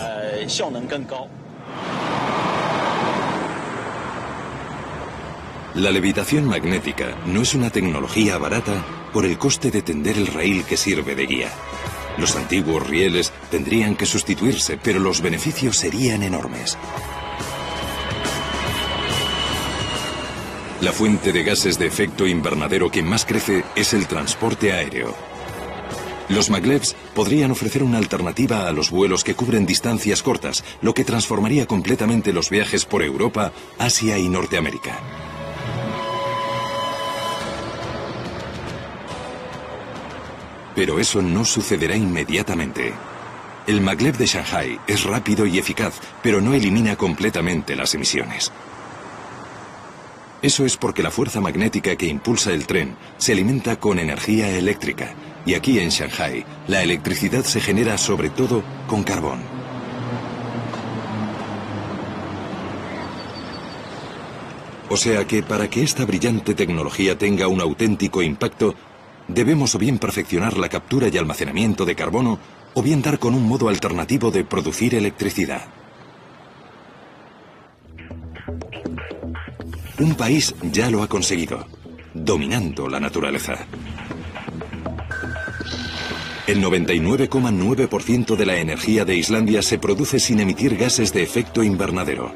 S1: La levitación magnética no es una tecnología barata por el coste de tender el raíl que sirve de guía. Los antiguos rieles tendrían que sustituirse, pero los beneficios serían enormes. La fuente de gases de efecto invernadero que más crece es el transporte aéreo. Los maglevs podrían ofrecer una alternativa a los vuelos que cubren distancias cortas, lo que transformaría completamente los viajes por Europa, Asia y Norteamérica. Pero eso no sucederá inmediatamente. El maglev de Shanghái es rápido y eficaz, pero no elimina completamente las emisiones. Eso es porque la fuerza magnética que impulsa el tren se alimenta con energía eléctrica, y aquí en Shanghái la electricidad se genera sobre todo con carbón. O sea que para que esta brillante tecnología tenga un auténtico impacto, debemos o bien perfeccionar la captura y almacenamiento de carbono, o bien dar con un modo alternativo de producir electricidad. Un país ya lo ha conseguido, dominando la naturaleza. El 99,9% de la energía de Islandia se produce sin emitir gases de efecto invernadero.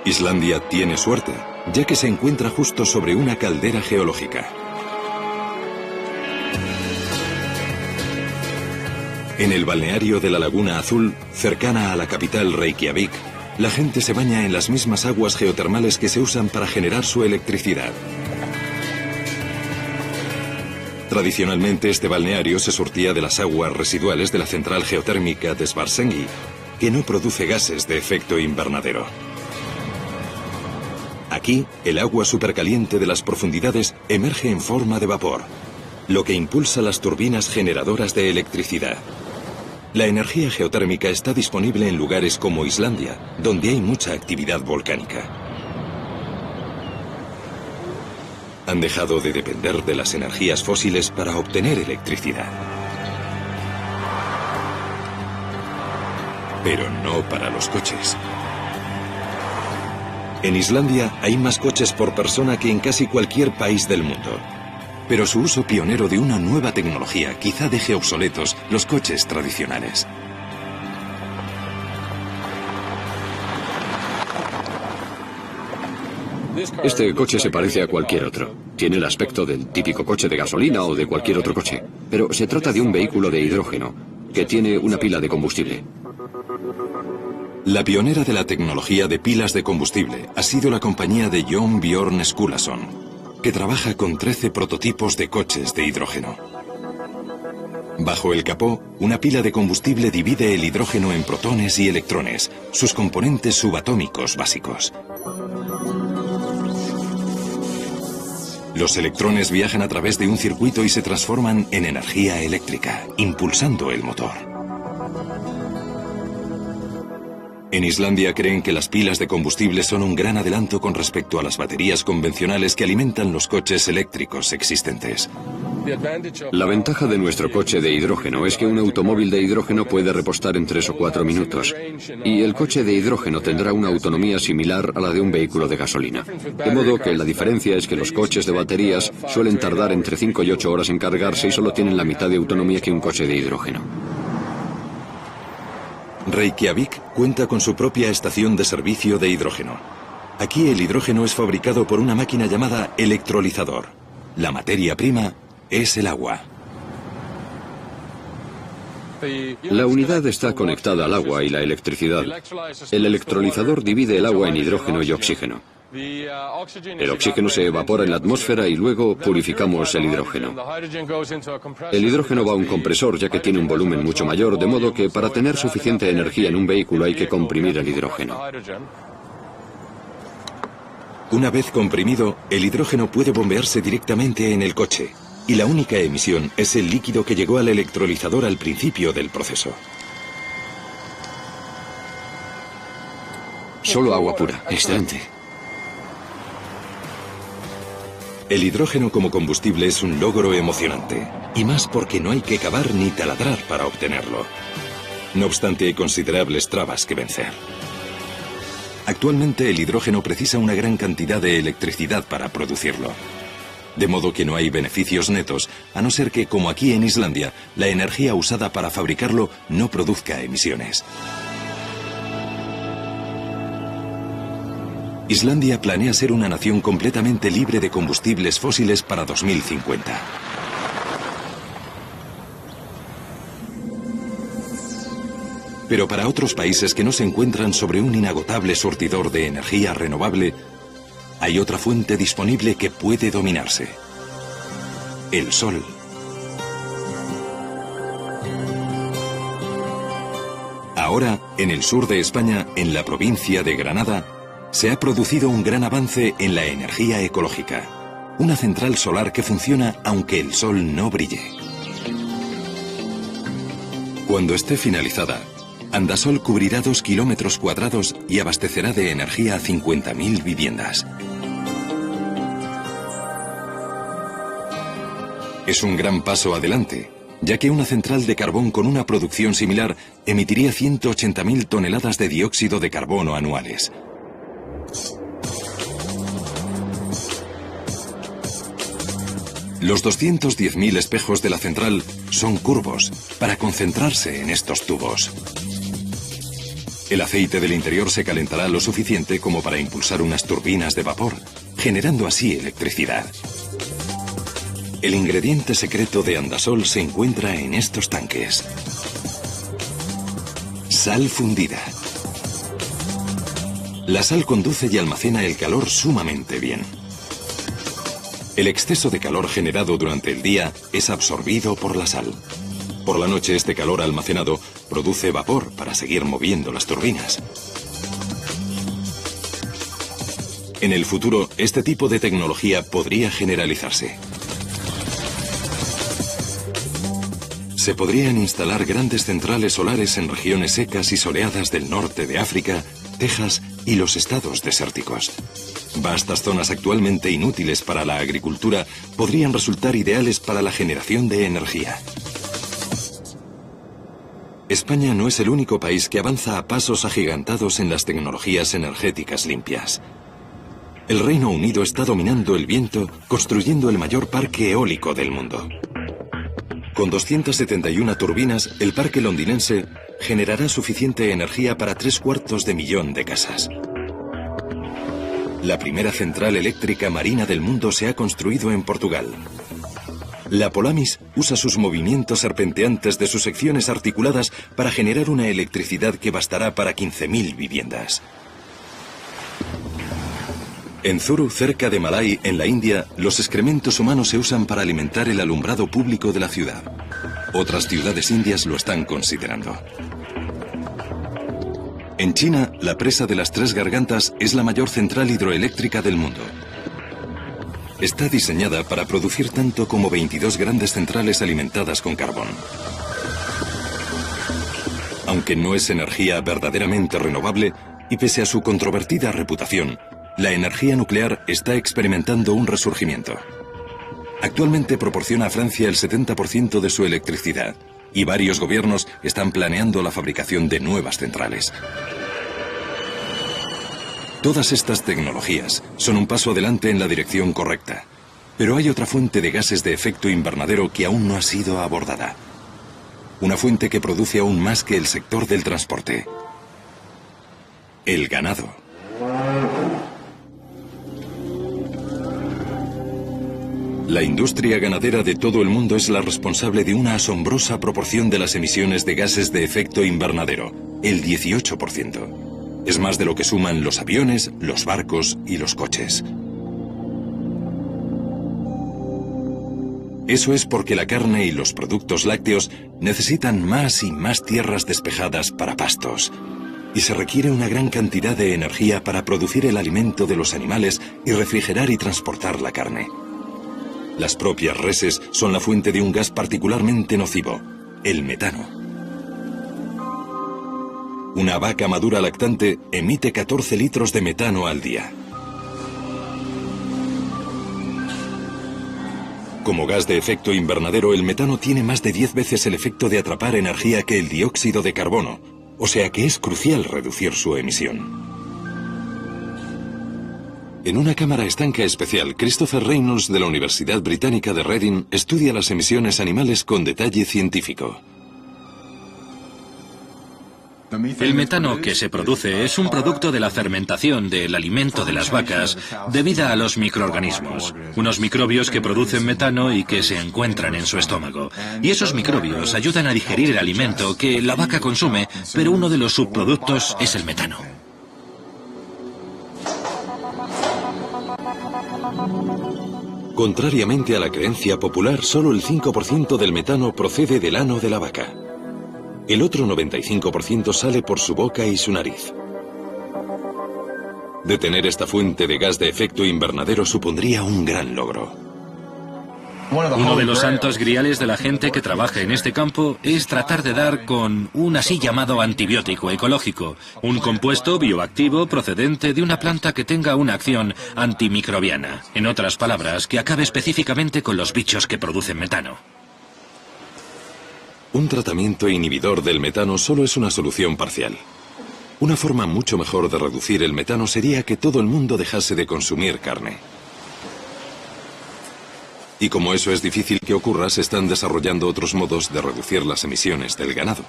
S1: Islandia tiene suerte, ya que se encuentra justo sobre una caldera geológica. En el balneario de la Laguna Azul, cercana a la capital Reykjavik, la gente se baña en las mismas aguas geotermales que se usan para generar su electricidad. Tradicionalmente este balneario se surtía de las aguas residuales de la central geotérmica de Svartsengi, que no produce gases de efecto invernadero. Aquí, el agua supercaliente de las profundidades emerge en forma de vapor, lo que impulsa las turbinas generadoras de electricidad. La energía geotérmica está disponible en lugares como Islandia, donde hay mucha actividad volcánica. Han dejado de depender de las energías fósiles para obtener electricidad. Pero no para los coches. En Islandia hay más coches por persona que en casi cualquier país del mundo. Pero su uso pionero de una nueva tecnología quizá deje obsoletos los coches tradicionales.
S6: Este coche se parece a cualquier otro. Tiene el aspecto del típico coche de gasolina o de cualquier otro coche. Pero se trata de un vehículo de hidrógeno, que tiene una pila de combustible.
S1: La pionera de la tecnología de pilas de combustible ha sido la compañía de Jon Björn Skulason, que trabaja con 13 prototipos de coches de hidrógeno. Bajo el capó, una pila de combustible divide el hidrógeno en protones y electrones, sus componentes subatómicos básicos. Los electrones viajan a través de un circuito y se transforman en energía eléctrica, impulsando el motor. En Islandia creen que las pilas de combustible son un gran adelanto con respecto a las baterías convencionales que alimentan los coches eléctricos existentes.
S6: La ventaja de nuestro coche de hidrógeno es que un automóvil de hidrógeno puede repostar en 3 o 4 minutos, y el coche de hidrógeno tendrá una autonomía similar a la de un vehículo de gasolina. De modo que la diferencia es que los coches de baterías suelen tardar entre 5 y 8 horas en cargarse y solo tienen la mitad de autonomía que un coche de hidrógeno.
S1: Reykjavik cuenta con su propia estación de servicio de hidrógeno. Aquí el hidrógeno es fabricado por una máquina llamada electrolizador. La materia prima es el agua.
S6: La unidad está conectada al agua y la electricidad. El electrolizador divide el agua en hidrógeno y oxígeno. El oxígeno se evapora en la atmósfera y luego purificamos el hidrógeno. El hidrógeno va a un compresor ya que tiene un volumen mucho mayor, de modo que para tener suficiente energía en un vehículo hay que comprimir el hidrógeno.
S1: Una vez comprimido, el hidrógeno puede bombearse directamente en el coche, y la única emisión es el líquido que llegó al electrolizador al principio del proceso.
S6: Solo agua pura. Excelente.
S1: El hidrógeno como combustible es un logro emocionante, y más porque no hay que cavar ni taladrar para obtenerlo. No obstante, hay considerables trabas que vencer. Actualmente el hidrógeno precisa una gran cantidad de electricidad para producirlo. De modo que no hay beneficios netos, a no ser que, como aquí en Islandia, la energía usada para fabricarlo no produzca emisiones. Islandia planea ser una nación completamente libre de combustibles fósiles para 2050. Pero para otros países que no se encuentran sobre un inagotable surtidor de energía renovable, hay otra fuente disponible que puede dominarse: el sol. Ahora, en el sur de España, en la provincia de Granada, se ha producido un gran avance en la energía ecológica. Una central solar que funciona aunque el sol no brille. Cuando esté finalizada, Andasol cubrirá 2 kilómetros cuadrados y abastecerá de energía a 50.000 viviendas. Es un gran paso adelante, ya que una central de carbón con una producción similar emitiría 180.000 toneladas de dióxido de carbono anuales. Los 210.000 espejos de la central son curvos para concentrarse en estos tubos. El aceite del interior se calentará lo suficiente como para impulsar unas turbinas de vapor, generando así electricidad. El ingrediente secreto de Andasol se encuentra en estos tanques. Sal fundida. La sal conduce y almacena el calor sumamente bien. El exceso de calor generado durante el día es absorbido por la sal. Por la noche este calor almacenado produce vapor para seguir moviendo las turbinas. En el futuro, este tipo de tecnología podría generalizarse. Se podrían instalar grandes centrales solares en regiones secas y soleadas del norte de África, Texas y los estados desérticos. Vastas zonas actualmente inútiles para la agricultura podrían resultar ideales para la generación de energía. España no es el único país que avanza a pasos agigantados en las tecnologías energéticas limpias. El Reino Unido está dominando el viento, construyendo el mayor parque eólico del mundo. Con 271 turbinas, el parque londinense generará suficiente energía para 750.000 de casas. La primera central eléctrica marina del mundo se ha construido en Portugal. La Polamis usa sus movimientos serpenteantes de sus secciones articuladas para generar una electricidad que bastará para 15.000 viviendas. En Zuru, cerca de Malay, en la India, los excrementos humanos se usan para alimentar el alumbrado público de la ciudad. Otras ciudades indias lo están considerando. En China, la presa de las Tres Gargantas es la mayor central hidroeléctrica del mundo. Está diseñada para producir tanto como 22 grandes centrales alimentadas con carbón. Aunque no es energía verdaderamente renovable, y pese a su controvertida reputación, la energía nuclear está experimentando un resurgimiento. Actualmente proporciona a Francia el 70% de su electricidad, y varios gobiernos están planeando la fabricación de nuevas centrales. Todas estas tecnologías son un paso adelante en la dirección correcta, pero hay otra fuente de gases de efecto invernadero que aún no ha sido abordada. Una fuente que produce aún más que el sector del transporte: el ganado. La industria ganadera de todo el mundo es la responsable de una asombrosa proporción de las emisiones de gases de efecto invernadero, el 18%. Es más de lo que suman los aviones, los barcos y los coches. Eso es porque la carne y los productos lácteos necesitan más y más tierras despejadas para pastos, y se requiere una gran cantidad de energía para producir el alimento de los animales y refrigerar y transportar la carne. Las propias reses son la fuente de un gas particularmente nocivo, el metano. Una vaca madura lactante emite 14 litros de metano al día. Como gas de efecto invernadero, el metano tiene más de 10 veces el efecto de atrapar energía que el dióxido de carbono, o sea que es crucial reducir su emisión. En una cámara estanca especial, Christopher Reynolds de la Universidad Británica de Reading estudia las emisiones animales con detalle científico.
S7: El metano que se produce es un producto de la fermentación del alimento de las vacas debido a los microorganismos, unos microbios que producen metano y que se encuentran en su estómago. Y esos microbios ayudan a digerir el alimento que la vaca consume, pero uno de los subproductos es el metano.
S1: Contrariamente a la creencia popular, solo el 5% del metano procede del ano de la vaca. El otro 95% sale por su boca y su nariz. Detener esta fuente de gas de efecto invernadero supondría un gran logro.
S7: Uno de los santos griales de la gente que trabaja en este campo es tratar de dar con un así llamado antibiótico ecológico, un compuesto bioactivo procedente de una planta que tenga una acción antimicrobiana. En otras palabras, que acabe específicamente con los bichos que producen metano.
S1: Un tratamiento inhibidor del metano solo es una solución parcial. Una forma mucho mejor de reducir el metano sería que todo el mundo dejase de consumir carne. Y como eso es difícil que ocurra, se están desarrollando otros modos de reducir las emisiones del ganado.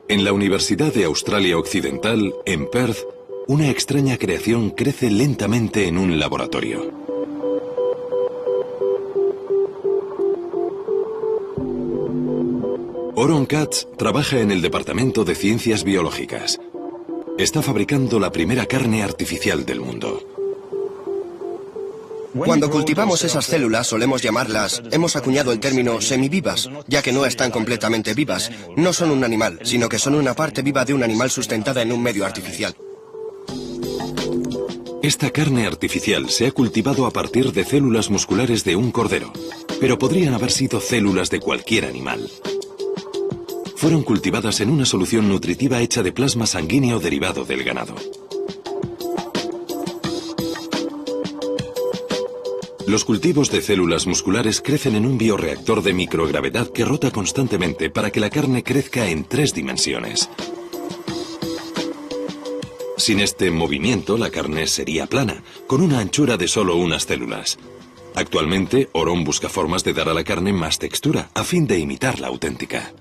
S1: En la Universidad de Australia Occidental, en Perth, una extraña creación crece lentamente en un laboratorio. Oron Katz trabaja en el Departamento de Ciencias Biológicas. Está fabricando la primera carne artificial del mundo.
S11: Cuando cultivamos esas células solemos llamarlas, hemos acuñado el término semivivas, ya que no están completamente vivas. No son un animal, sino que son una parte viva de un animal sustentada en un medio artificial.
S1: Esta carne artificial se ha cultivado a partir de células musculares de un cordero, pero podrían haber sido células de cualquier animal. Fueron cultivadas en una solución nutritiva hecha de plasma sanguíneo derivado del ganado. Los cultivos de células musculares crecen en un bioreactor de microgravedad que rota constantemente para que la carne crezca en 3 dimensiones. Sin este movimiento, la carne sería plana, con una anchura de solo unas células. Actualmente, Oron busca formas de dar a la carne más textura, a fin de imitar la auténtica.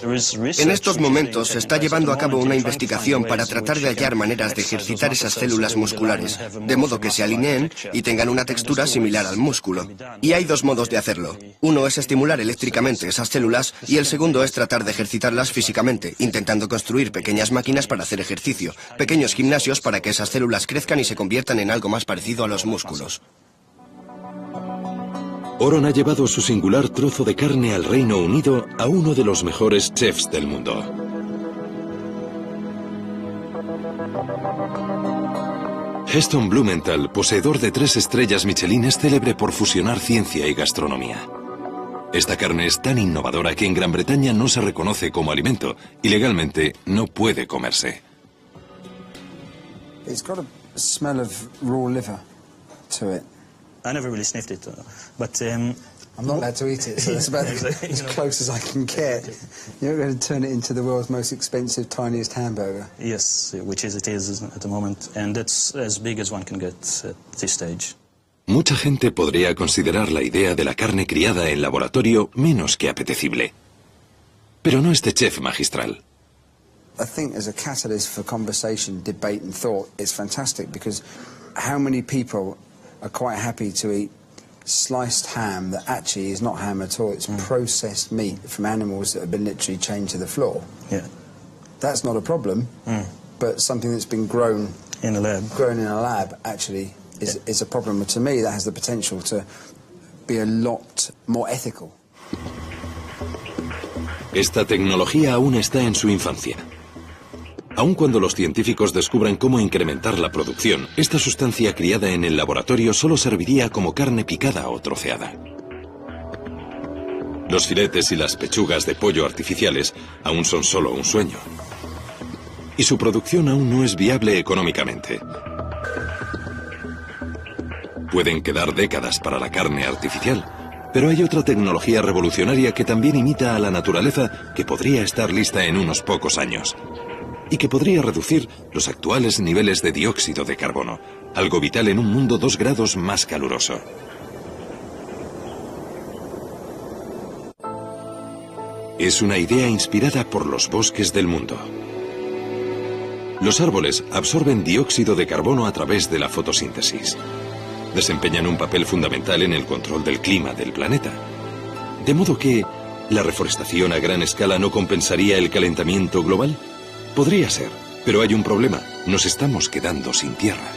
S11: En estos momentos se está llevando a cabo una investigación para tratar de hallar maneras de ejercitar esas células musculares, de modo que se alineen y tengan una textura similar al músculo. Y hay 2 modos de hacerlo. Uno es estimular eléctricamente esas células y el segundo es tratar de ejercitarlas físicamente, intentando construir pequeñas máquinas para hacer ejercicio, pequeños gimnasios para que esas células crezcan y se conviertan en algo más parecido a los músculos.
S1: Oron ha llevado su singular trozo de carne al Reino Unido a uno de los mejores chefs del mundo. Heston Blumenthal, poseedor de 3 estrellas Michelin, es célebre por fusionar ciencia y gastronomía. Esta carne es tan innovadora que en Gran Bretaña no se reconoce como alimento y legalmente no puede comerse.
S12: It's got a smell of raw liver to it.
S13: I never really sniffed it, but I'm
S12: not allowed to eat it, so that's about as close as I can get. You're going to turn it into the world's most expensive, tiniest hamburger.
S13: Yes, which is it is at the moment, and that's as big as one can get at this stage.
S1: Mucha gente podría considerar la idea de la carne criada en laboratorio menos que apetecible. Pero no este chef magistral.
S12: I think as a catalyst for conversation, debate and thought, it's fantastic because how many people are quite happy to eat sliced ham that actually is not ham at all. It's processed meat from animals that have been literally chained to the floor.
S13: Yeah.
S12: That's not a problem, but something that's been grown
S13: in a
S12: lab actually is a problem. To me, that has the potential to be a lot more ethical.
S1: Esta tecnología aún está en su infancia. Aun cuando los científicos descubran cómo incrementar la producción, esta sustancia criada en el laboratorio solo serviría como carne picada o troceada. Los filetes y las pechugas de pollo artificiales aún son solo un sueño. Y su producción aún no es viable económicamente. Pueden quedar décadas para la carne artificial, pero hay otra tecnología revolucionaria que también imita a la naturaleza que podría estar lista en unos pocos años. Y que podría reducir los actuales niveles de dióxido de carbono, algo vital en un mundo 2 grados más caluroso. Es una idea inspirada por los bosques del mundo. Los árboles absorben dióxido de carbono a través de la fotosíntesis. Desempeñan un papel fundamental en el control del clima del planeta. De modo que, ¿la reforestación a gran escala no compensaría el calentamiento global? Podría ser, pero hay un problema. Nos estamos quedando sin tierra.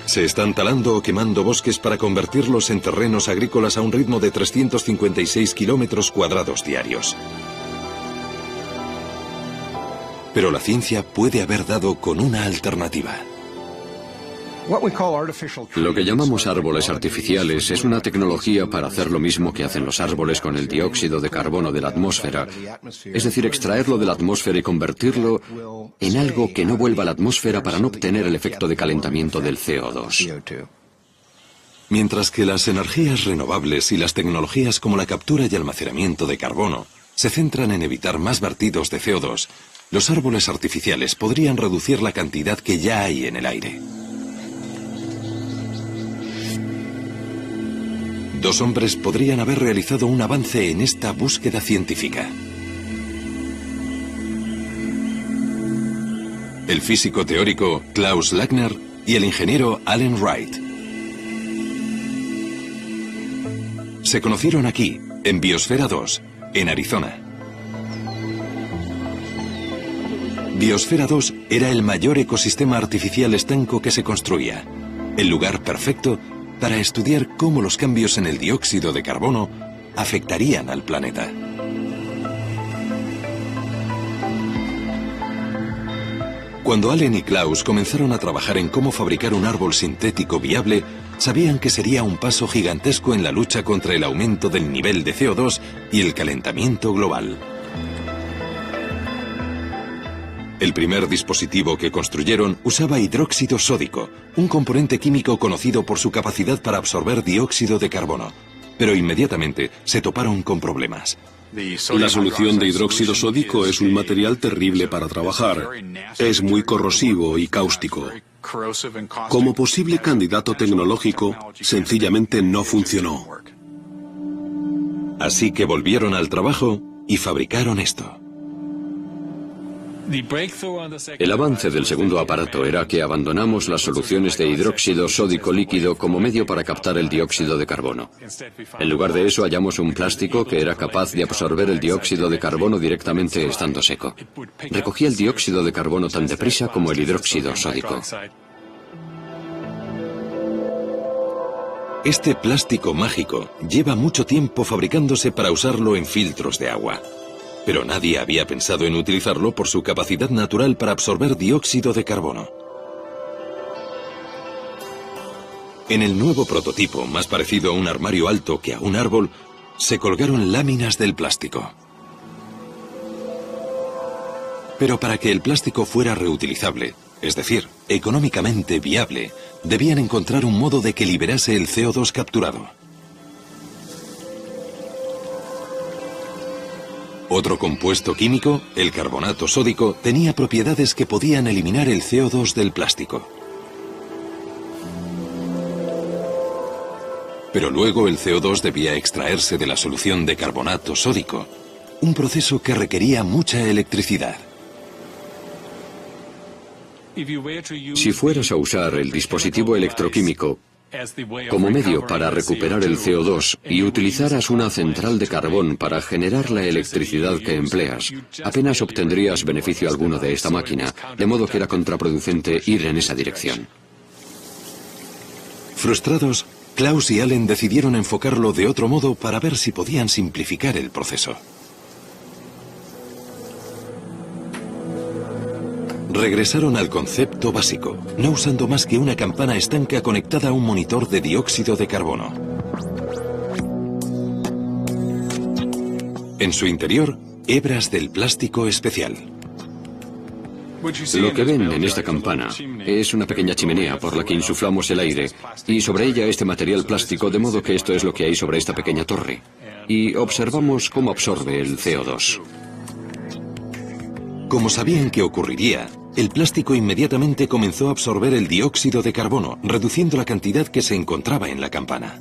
S1: Se están talando o quemando bosques para convertirlos en terrenos agrícolas a un ritmo de 356 kilómetros cuadrados diarios. Pero la ciencia puede haber dado con una alternativa.
S6: Lo que llamamos árboles artificiales es una tecnología para hacer lo mismo que hacen los árboles con el dióxido de carbono de la atmósfera, es decir, extraerlo de la atmósfera y convertirlo en algo que no vuelva a la atmósfera para no obtener el efecto de calentamiento del CO2.
S1: Mientras que las energías renovables y las tecnologías como la captura y almacenamiento de carbono se centran en evitar más vertidos de CO2, los árboles artificiales podrían reducir la cantidad que ya hay en el aire. Dos hombres podrían haber realizado un avance en esta búsqueda científica. El físico teórico Klaus Lackner y el ingeniero Alan Wright. Se conocieron aquí, en Biosfera 2, en Arizona. Biosfera 2 era el mayor ecosistema artificial estanco que se construía, el lugar perfecto para estudiar cómo los cambios en el dióxido de carbono afectarían al planeta. Cuando Allen y Klaus comenzaron a trabajar en cómo fabricar un árbol sintético viable, sabían que sería un paso gigantesco en la lucha contra el aumento del nivel de CO2 y el calentamiento global. El primer dispositivo que construyeron usaba hidróxido sódico, un componente químico conocido por su capacidad para absorber dióxido de carbono. Pero inmediatamente se toparon con problemas.
S3: La solución de hidróxido sódico es un material terrible para trabajar. Es muy corrosivo y cáustico. Como posible candidato tecnológico, sencillamente no funcionó.
S1: Así que volvieron al trabajo y fabricaron esto.
S6: El avance del segundo aparato era que abandonamos las soluciones de hidróxido sódico líquido como medio para captar el dióxido de carbono. En lugar de eso hallamos un plástico que era capaz de absorber el dióxido de carbono directamente estando seco. Recogía el dióxido de carbono tan deprisa como el hidróxido sódico.
S1: Este plástico mágico lleva mucho tiempo fabricándose para usarlo en filtros de agua. Pero nadie había pensado en utilizarlo por su capacidad natural para absorber dióxido de carbono. En el nuevo prototipo, más parecido a un armario alto que a un árbol, se colgaron láminas del plástico. Pero para que el plástico fuera reutilizable, es decir, económicamente viable, debían encontrar un modo de que liberase el CO2 capturado. Otro compuesto químico, el carbonato sódico, tenía propiedades que podían eliminar el CO2 del plástico. Pero luego el CO2 debía extraerse de la solución de carbonato sódico, un proceso que requería mucha electricidad.
S6: Si fueras a usar el dispositivo electroquímico como medio para recuperar el CO2 y utilizaras una central de carbón para generar la electricidad que empleas, apenas obtendrías beneficio alguno de esta máquina, de modo que era contraproducente ir en esa dirección.
S1: Frustrados, Klaus y Allen decidieron enfocarlo de otro modo para ver si podían simplificar el proceso. Regresaron al concepto básico, no usando más que una campana estanca conectada a un monitor de dióxido de carbono. En su interior, hebras del plástico especial.
S6: Lo que ven en esta campana es una pequeña chimenea por la que insuflamos el aire y sobre ella este material plástico, de modo que esto es lo que hay sobre esta pequeña torre. Y observamos cómo absorbe el CO2.
S1: Como sabían que ocurriría, el plástico inmediatamente comenzó a absorber el dióxido de carbono, reduciendo la cantidad que se encontraba en la campana.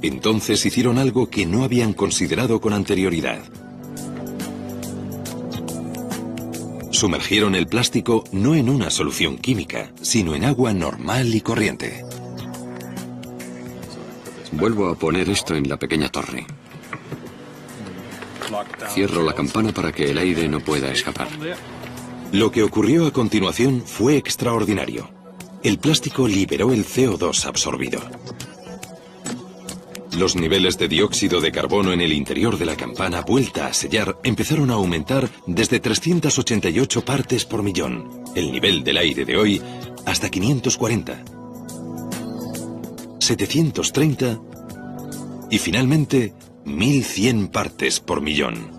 S1: Entonces hicieron algo que no habían considerado con anterioridad. Sumergieron el plástico no en una solución química, sino en agua normal y corriente.
S6: Vuelvo a poner esto en la pequeña torre. Cierro la campana para que el aire no pueda escapar.
S1: Lo que ocurrió a continuación fue extraordinario. El plástico liberó el CO2 absorbido. Los niveles de dióxido de carbono en el interior de la campana vuelta a sellar empezaron a aumentar desde 388 partes por millón, el nivel del aire de hoy, hasta 540, 730 y finalmente 1100 partes por millón.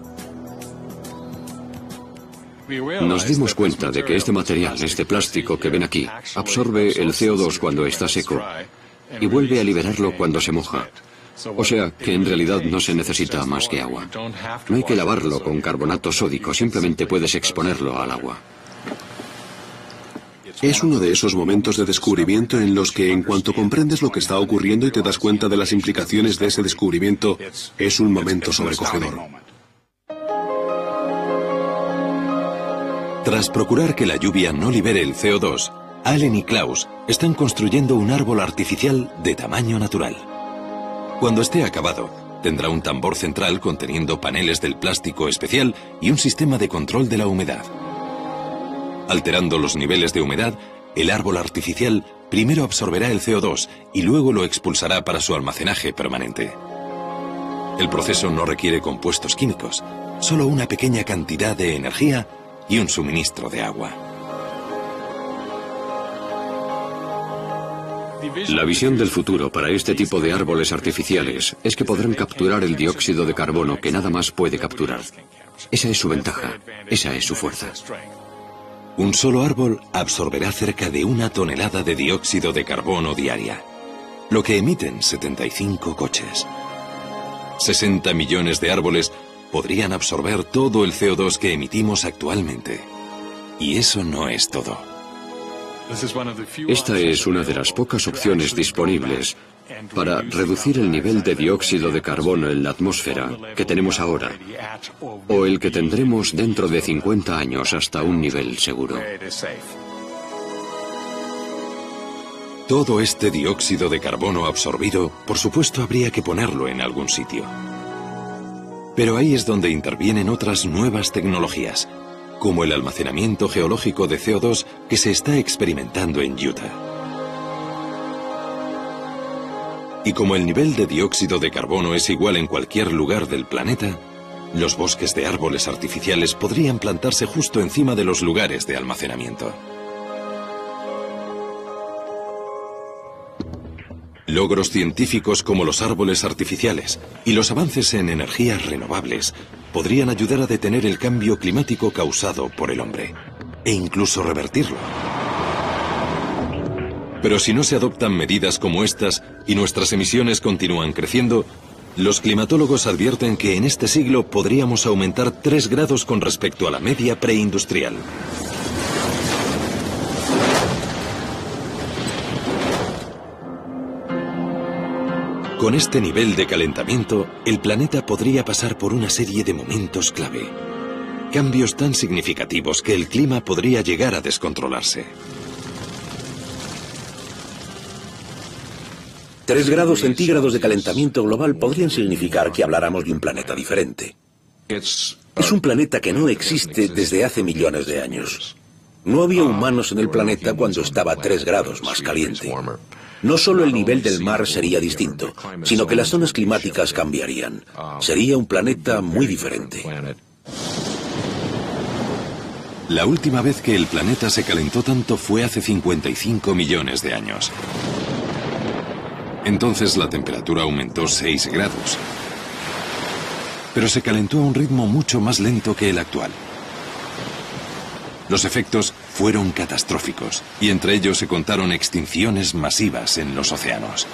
S6: Nos dimos cuenta de que este material, este plástico que ven aquí, absorbe el CO2 cuando está seco y vuelve a liberarlo cuando se moja. O sea, que en realidad no se necesita más que agua. No hay que lavarlo con carbonato sódico, simplemente puedes exponerlo al agua.
S3: Es uno de esos momentos de descubrimiento en los que, en cuanto comprendes lo que está ocurriendo y te das cuenta de las implicaciones de ese descubrimiento, es un momento sobrecogedor.
S1: Tras procurar que la lluvia no libere el CO2, Allen y Klaus están construyendo un árbol artificial de tamaño natural. Cuando esté acabado, tendrá un tambor central conteniendo paneles del plástico especial y un sistema de control de la humedad. Alterando los niveles de humedad, el árbol artificial primero absorberá el CO2 y luego lo expulsará para su almacenaje permanente. El proceso no requiere compuestos químicos, solo una pequeña cantidad de energía y un suministro de agua.
S6: La visión del futuro para este tipo de árboles artificiales es que podrán capturar el dióxido de carbono que nada más puede capturar. Esa es su ventaja, esa es su fuerza.
S1: Un solo árbol absorberá cerca de 1 tonelada de dióxido de carbono diaria, lo que emiten 75 coches. 60 millones de árboles podrían absorber todo el CO2 que emitimos actualmente. Y eso no es todo.
S6: Esta es una de las pocas opciones disponibles para reducir el nivel de dióxido de carbono en la atmósfera que tenemos ahora, o el que tendremos dentro de 50 años hasta un nivel seguro.
S1: Todo este dióxido de carbono absorbido, por supuesto, habría que ponerlo en algún sitio. Pero ahí es donde intervienen otras nuevas tecnologías, como el almacenamiento geológico de CO2 que se está experimentando en Utah. Y como el nivel de dióxido de carbono es igual en cualquier lugar del planeta, los bosques de árboles artificiales podrían plantarse justo encima de los lugares de almacenamiento. Logros científicos como los árboles artificiales y los avances en energías renovables podrían ayudar a detener el cambio climático causado por el hombre, e incluso revertirlo. Pero si no se adoptan medidas como estas y nuestras emisiones continúan creciendo, los climatólogos advierten que en este siglo podríamos aumentar 3 grados con respecto a la media preindustrial. Con este nivel de calentamiento, el planeta podría pasar por una serie de momentos clave. Cambios tan significativos que el clima podría llegar a descontrolarse.
S5: 3 grados centígrados de calentamiento global podrían significar que habláramos de un planeta diferente. Es un planeta que no existe desde hace millones de años. No había humanos en el planeta cuando estaba 3 grados más caliente. No solo el nivel del mar sería distinto, sino que las zonas climáticas cambiarían. Sería un planeta muy diferente.
S1: La última vez que el planeta se calentó tanto fue hace 55 millones de años. Entonces la temperatura aumentó 6 grados. Pero se calentó a un ritmo mucho más lento que el actual. Los efectos fueron catastróficos, y entre ellos se contaron extinciones masivas en los océanos.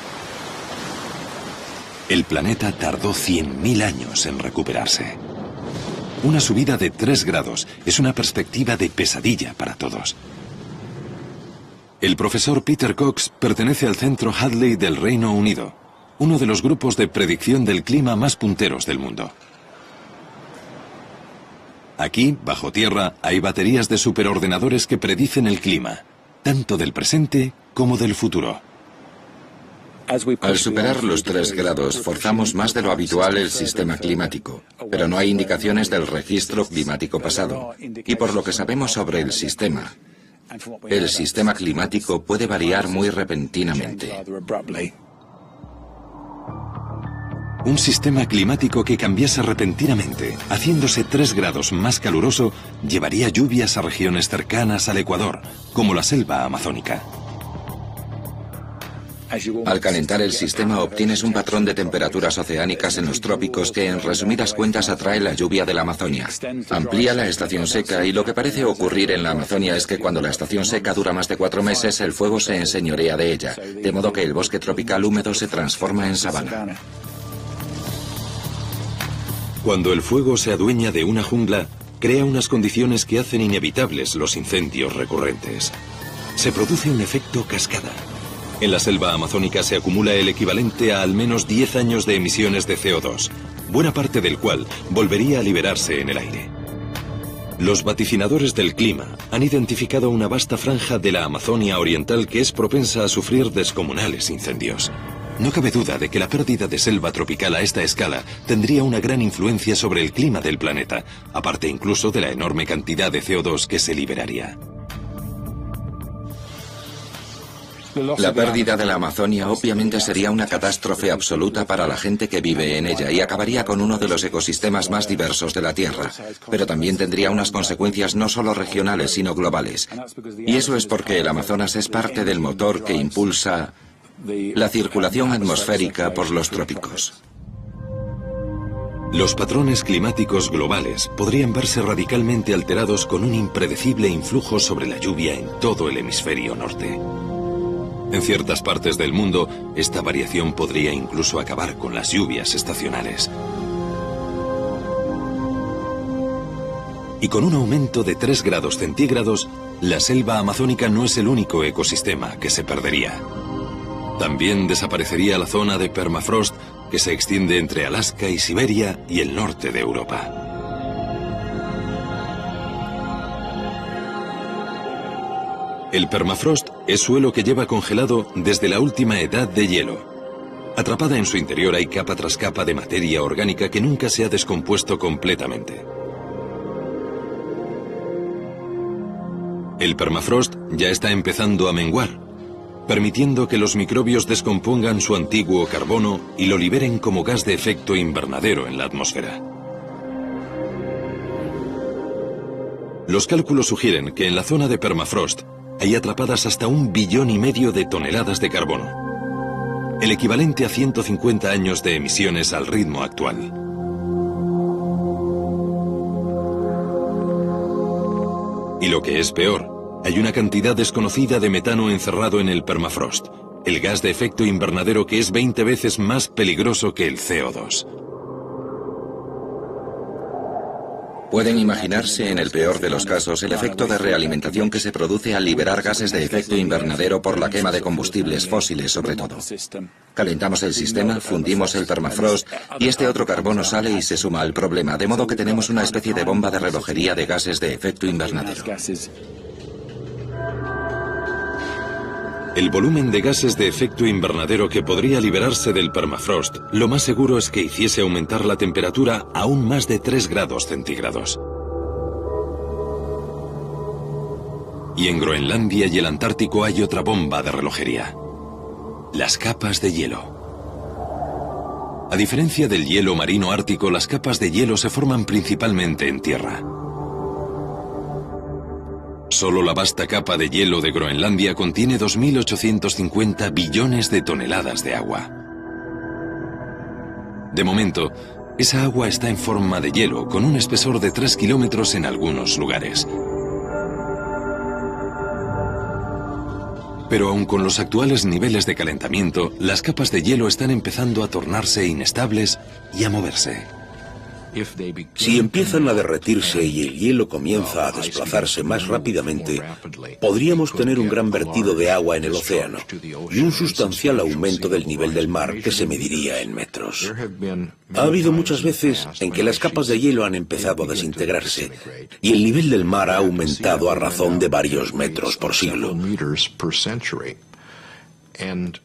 S1: El planeta tardó 100.000 años en recuperarse. Una subida de 3 grados es una perspectiva de pesadilla para todos. El profesor Peter Cox pertenece al Centro Hadley del Reino Unido, uno de los grupos de predicción del clima más punteros del mundo. Aquí, bajo tierra, hay baterías de superordenadores que predicen el clima, tanto del presente como del futuro.
S2: Al superar los 3 grados, forzamos más de lo habitual el sistema climático, pero no hay indicaciones del registro climático pasado. Y por lo que sabemos sobre el sistema climático puede variar muy repentinamente.
S1: Un sistema climático que cambiase repentinamente, haciéndose 3 grados más caluroso, llevaría lluvias a regiones cercanas al Ecuador, como la selva amazónica.
S2: Al calentar el sistema obtienes un patrón de temperaturas oceánicas en los trópicos que en resumidas cuentas atrae la lluvia de la Amazonia. Amplía la estación seca y lo que parece ocurrir en la Amazonia es que cuando la estación seca dura más de 4 meses el fuego se enseñorea de ella, de modo que el bosque tropical húmedo se transforma en sabana.
S1: Cuando el fuego se adueña de una jungla, crea unas condiciones que hacen inevitables los incendios recurrentes. Se produce un efecto cascada. En la selva amazónica se acumula el equivalente a al menos 10 años de emisiones de CO2, buena parte del cual volvería a liberarse en el aire. Los vaticinadores del clima han identificado una vasta franja de la Amazonia oriental que es propensa a sufrir descomunales incendios. No cabe duda de que la pérdida de selva tropical a esta escala tendría una gran influencia sobre el clima del planeta, aparte incluso de la enorme cantidad de CO2 que se liberaría.
S2: La pérdida de la Amazonia obviamente sería una catástrofe absoluta para la gente que vive en ella y acabaría con uno de los ecosistemas más diversos de la Tierra, pero también tendría unas consecuencias no solo regionales sino globales. Y eso es porque el Amazonas es parte del motor que impulsa la circulación atmosférica por los trópicos.
S1: Los patrones climáticos globales podrían verse radicalmente alterados con un impredecible influjo sobre la lluvia en todo el hemisferio norte. En ciertas partes del mundo, esta variación podría incluso acabar con las lluvias estacionales. Y con un aumento de 3 grados centígrados, la selva amazónica no es el único ecosistema que se perdería. También desaparecería la zona de permafrost que se extiende entre Alaska y Siberia y el norte de Europa. El permafrost es suelo que lleva congelado desde la última edad de hielo. Atrapada en su interior hay capa tras capa de materia orgánica que nunca se ha descompuesto completamente. El permafrost ya está empezando a menguar, permitiendo que los microbios descompongan su antiguo carbono y lo liberen como gas de efecto invernadero en la atmósfera. Los cálculos sugieren que en la zona de permafrost hay atrapadas hasta 1,5 billones de toneladas de carbono, el equivalente a 150 años de emisiones al ritmo actual. Y lo que es peor, hay una cantidad desconocida de metano encerrado en el permafrost, el gas de efecto invernadero que es 20 veces más peligroso que el CO2.
S2: Pueden imaginarse, en el peor de los casos, el efecto de realimentación que se produce al liberar gases de efecto invernadero por la quema de combustibles fósiles, sobre todo. Calentamos el sistema, fundimos el permafrost y este otro carbono sale y se suma al problema, de modo que tenemos una especie de bomba de relojería de gases de efecto invernadero.
S1: El volumen de gases de efecto invernadero que podría liberarse del permafrost, lo más seguro es que hiciese aumentar la temperatura aún más de 3 grados centígrados. Y en Groenlandia y el Antártico hay otra bomba de relojería: las capas de hielo. A diferencia del hielo marino ártico, las capas de hielo se forman principalmente en tierra. Solo la vasta capa de hielo de Groenlandia contiene 2.850 billones de toneladas de agua. De momento, esa agua está en forma de hielo, con un espesor de 3 kilómetros en algunos lugares. Pero aun con los actuales niveles de calentamiento, las capas de hielo están empezando a tornarse inestables y a moverse.
S5: Si empiezan a derretirse y el hielo comienza a desplazarse más rápidamente, podríamos tener un gran vertido de agua en el océano y un sustancial aumento del nivel del mar que se mediría en metros. Ha habido muchas veces en que las capas de hielo han empezado a desintegrarse y el nivel del mar ha aumentado a razón de varios metros por siglo.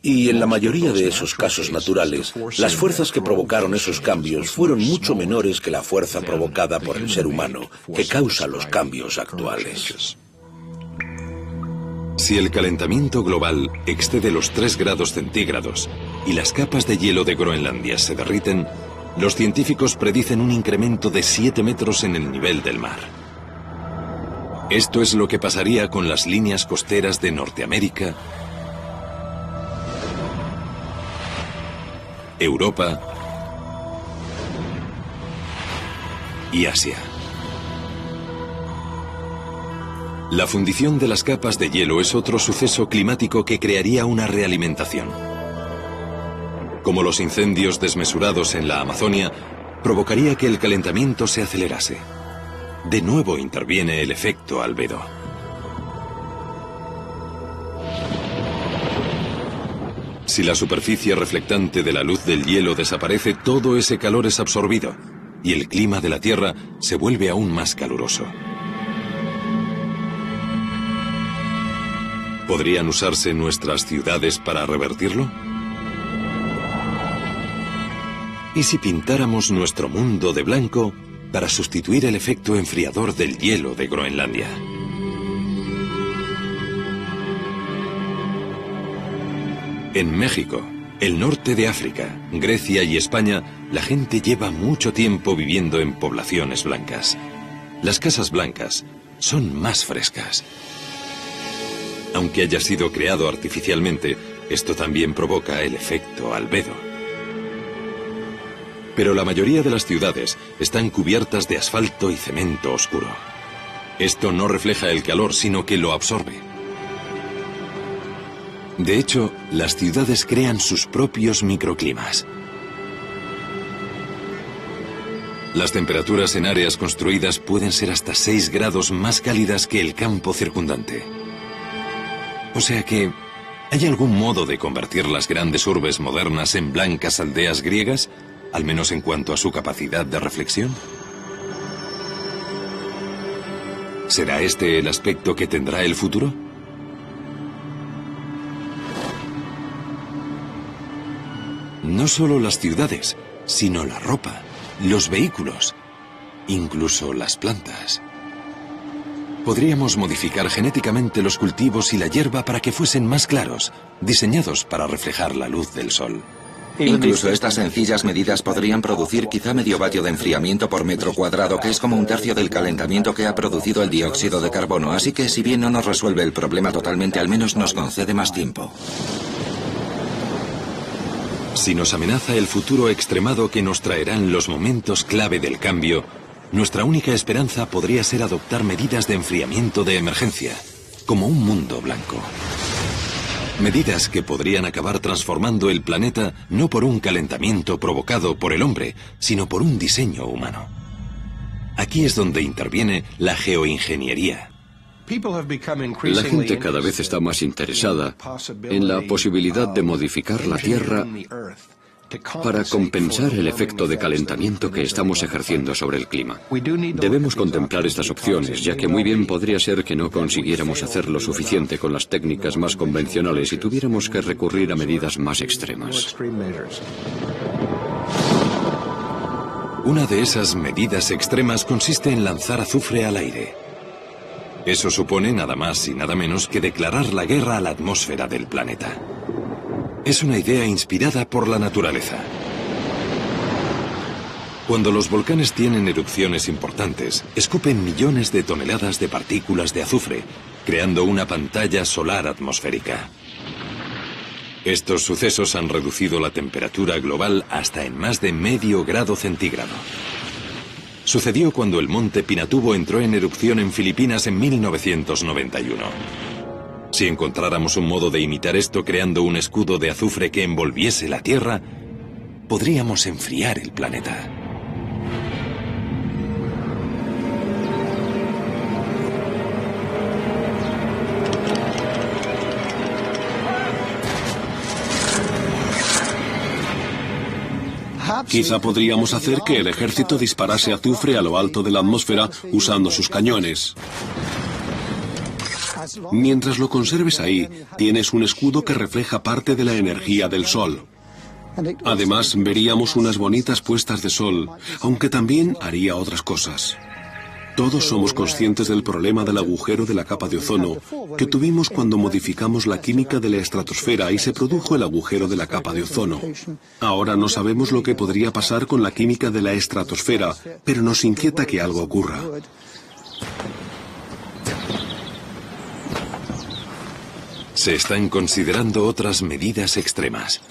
S5: Y en la mayoría de esos casos naturales, las fuerzas que provocaron esos cambios fueron mucho menores que la fuerza provocada por el ser humano, que causa los cambios actuales.
S1: Si el calentamiento global excede los 3 grados centígrados y las capas de hielo de Groenlandia se derriten, los científicos predicen un incremento de 7 metros en el nivel del mar. Esto es lo que pasaría con las líneas costeras de Norteamérica, Europa y Asia. La fundición de las capas de hielo es otro suceso climático que crearía una realimentación. Como los incendios desmesurados en la Amazonia, provocaría que el calentamiento se acelerase. De nuevo interviene el efecto albedo. Si la superficie reflectante de la luz del hielo desaparece, todo ese calor es absorbido y el clima de la Tierra se vuelve aún más caluroso. ¿Podrían usarse nuestras ciudades para revertirlo? ¿Y si pintáramos nuestro mundo de blanco para sustituir el efecto enfriador del hielo de Groenlandia? En México, el norte de África, Grecia y España, la gente lleva mucho tiempo viviendo en poblaciones blancas. Las casas blancas son más frescas. Aunque haya sido creado artificialmente, esto también provoca el efecto albedo. Pero la mayoría de las ciudades están cubiertas de asfalto y cemento oscuro. Esto no refleja el calor, sino que lo absorbe. De hecho, las ciudades crean sus propios microclimas. Las temperaturas en áreas construidas pueden ser hasta 6 grados más cálidas que el campo circundante. O sea que, ¿hay algún modo de convertir las grandes urbes modernas en blancas aldeas griegas, al menos en cuanto a su capacidad de reflexión? ¿Será este el aspecto que tendrá el futuro? No solo las ciudades, sino la ropa, los vehículos, incluso las plantas. Podríamos modificar genéticamente los cultivos y la hierba para que fuesen más claros, diseñados para reflejar la luz del sol.
S2: Incluso estas sencillas medidas podrían producir quizá medio vatio de enfriamiento por metro cuadrado, que es como un tercio del calentamiento que ha producido el dióxido de carbono. Así que si bien no nos resuelve el problema totalmente, al menos nos concede más tiempo.
S1: Si nos amenaza el futuro extremado que nos traerán los momentos clave del cambio, nuestra única esperanza podría ser adoptar medidas de enfriamiento de emergencia, como un mundo blanco. Medidas que podrían acabar transformando el planeta no por un calentamiento provocado por el hombre, sino por un diseño humano. Aquí es donde interviene la geoingeniería.
S6: La gente cada vez está más interesada en la posibilidad de modificar la Tierra para compensar el efecto de calentamiento que estamos ejerciendo sobre el clima. Debemos contemplar estas opciones, ya que muy bien podría ser que no consiguiéramos hacer lo suficiente con las técnicas más convencionales y tuviéramos que recurrir a medidas más extremas.
S1: Una de esas medidas extremas consiste en lanzar azufre al aire. Eso supone nada más y nada menos que declarar la guerra a la atmósfera del planeta. Es una idea inspirada por la naturaleza. Cuando los volcanes tienen erupciones importantes, escupen millones de toneladas de partículas de azufre, creando una pantalla solar atmosférica. Estos sucesos han reducido la temperatura global hasta en más de medio grado centígrado. Sucedió cuando el monte Pinatubo entró en erupción en Filipinas en 1991. Si encontráramos un modo de imitar esto creando un escudo de azufre que envolviese la Tierra, podríamos enfriar el planeta.
S3: Quizá podríamos hacer que el ejército disparase azufre a lo alto de la atmósfera usando sus cañones. Mientras lo conserves ahí, tienes un escudo que refleja parte de la energía del sol. Además, veríamos unas bonitas puestas de sol, aunque también haría otras cosas. Todos somos conscientes del problema del agujero de la capa de ozono que tuvimos cuando modificamos la química de la estratosfera y se produjo el agujero de la capa de ozono. Ahora no sabemos lo que podría pasar con la química de la estratosfera, pero nos inquieta que algo ocurra.
S1: Se están considerando otras medidas extremas.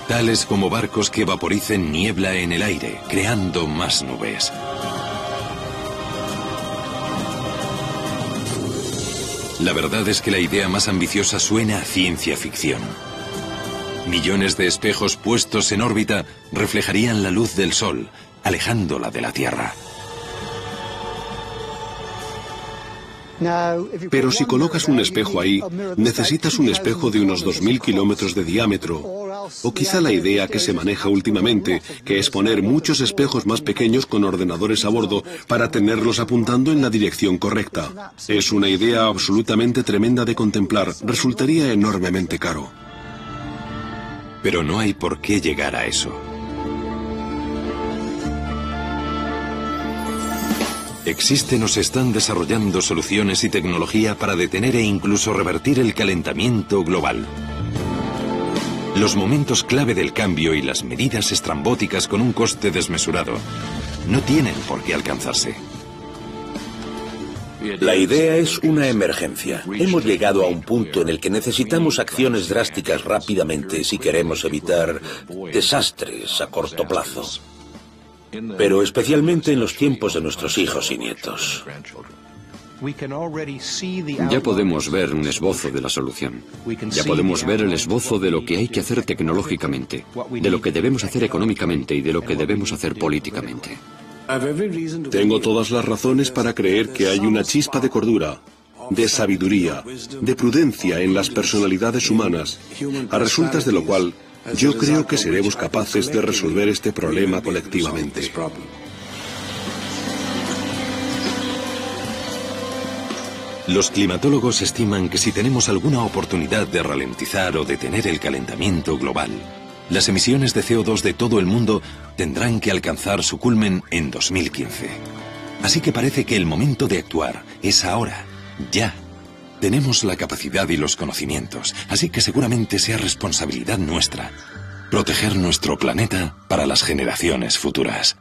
S1: Tales como barcos que vaporicen niebla en el aire, creando más nubes. La verdad es que la idea más ambiciosa suena a ciencia ficción. Millones de espejos puestos en órbita reflejarían la luz del sol, alejándola de la Tierra.
S3: Pero si colocas un espejo ahí, necesitas un espejo de unos 2000 kilómetros de diámetro. O quizá la idea que se maneja últimamente, que es poner muchos espejos más pequeños con ordenadores a bordo para tenerlos apuntando en la dirección correcta. Es una idea absolutamente tremenda de contemplar. Resultaría enormemente caro.
S1: Pero no hay por qué llegar a eso. Existen o se están desarrollando soluciones y tecnología para detener e incluso revertir el calentamiento global. Los momentos clave del cambio y las medidas estrambóticas con un coste desmesurado no tienen por qué alcanzarse.
S5: La idea es una emergencia. Hemos llegado a un punto en el que necesitamos acciones drásticas rápidamente si queremos evitar desastres a corto plazo. Pero especialmente en los tiempos de nuestros hijos y nietos.
S6: Ya podemos ver un esbozo de la solución. Ya podemos ver el esbozo de lo que hay que hacer tecnológicamente, de lo que debemos hacer económicamente y de lo que debemos hacer políticamente.
S3: Tengo todas las razones para creer que hay una chispa de cordura, de sabiduría, de prudencia en las personalidades humanas, a resultas de lo cual yo creo que seremos capaces de resolver este problema colectivamente.
S1: Los climatólogos estiman que si tenemos alguna oportunidad de ralentizar o detener el calentamiento global, las emisiones de CO2 de todo el mundo tendrán que alcanzar su culmen en 2015. Así que parece que el momento de actuar es ahora, ya. Tenemos la capacidad y los conocimientos, así que seguramente sea responsabilidad nuestra proteger nuestro planeta para las generaciones futuras.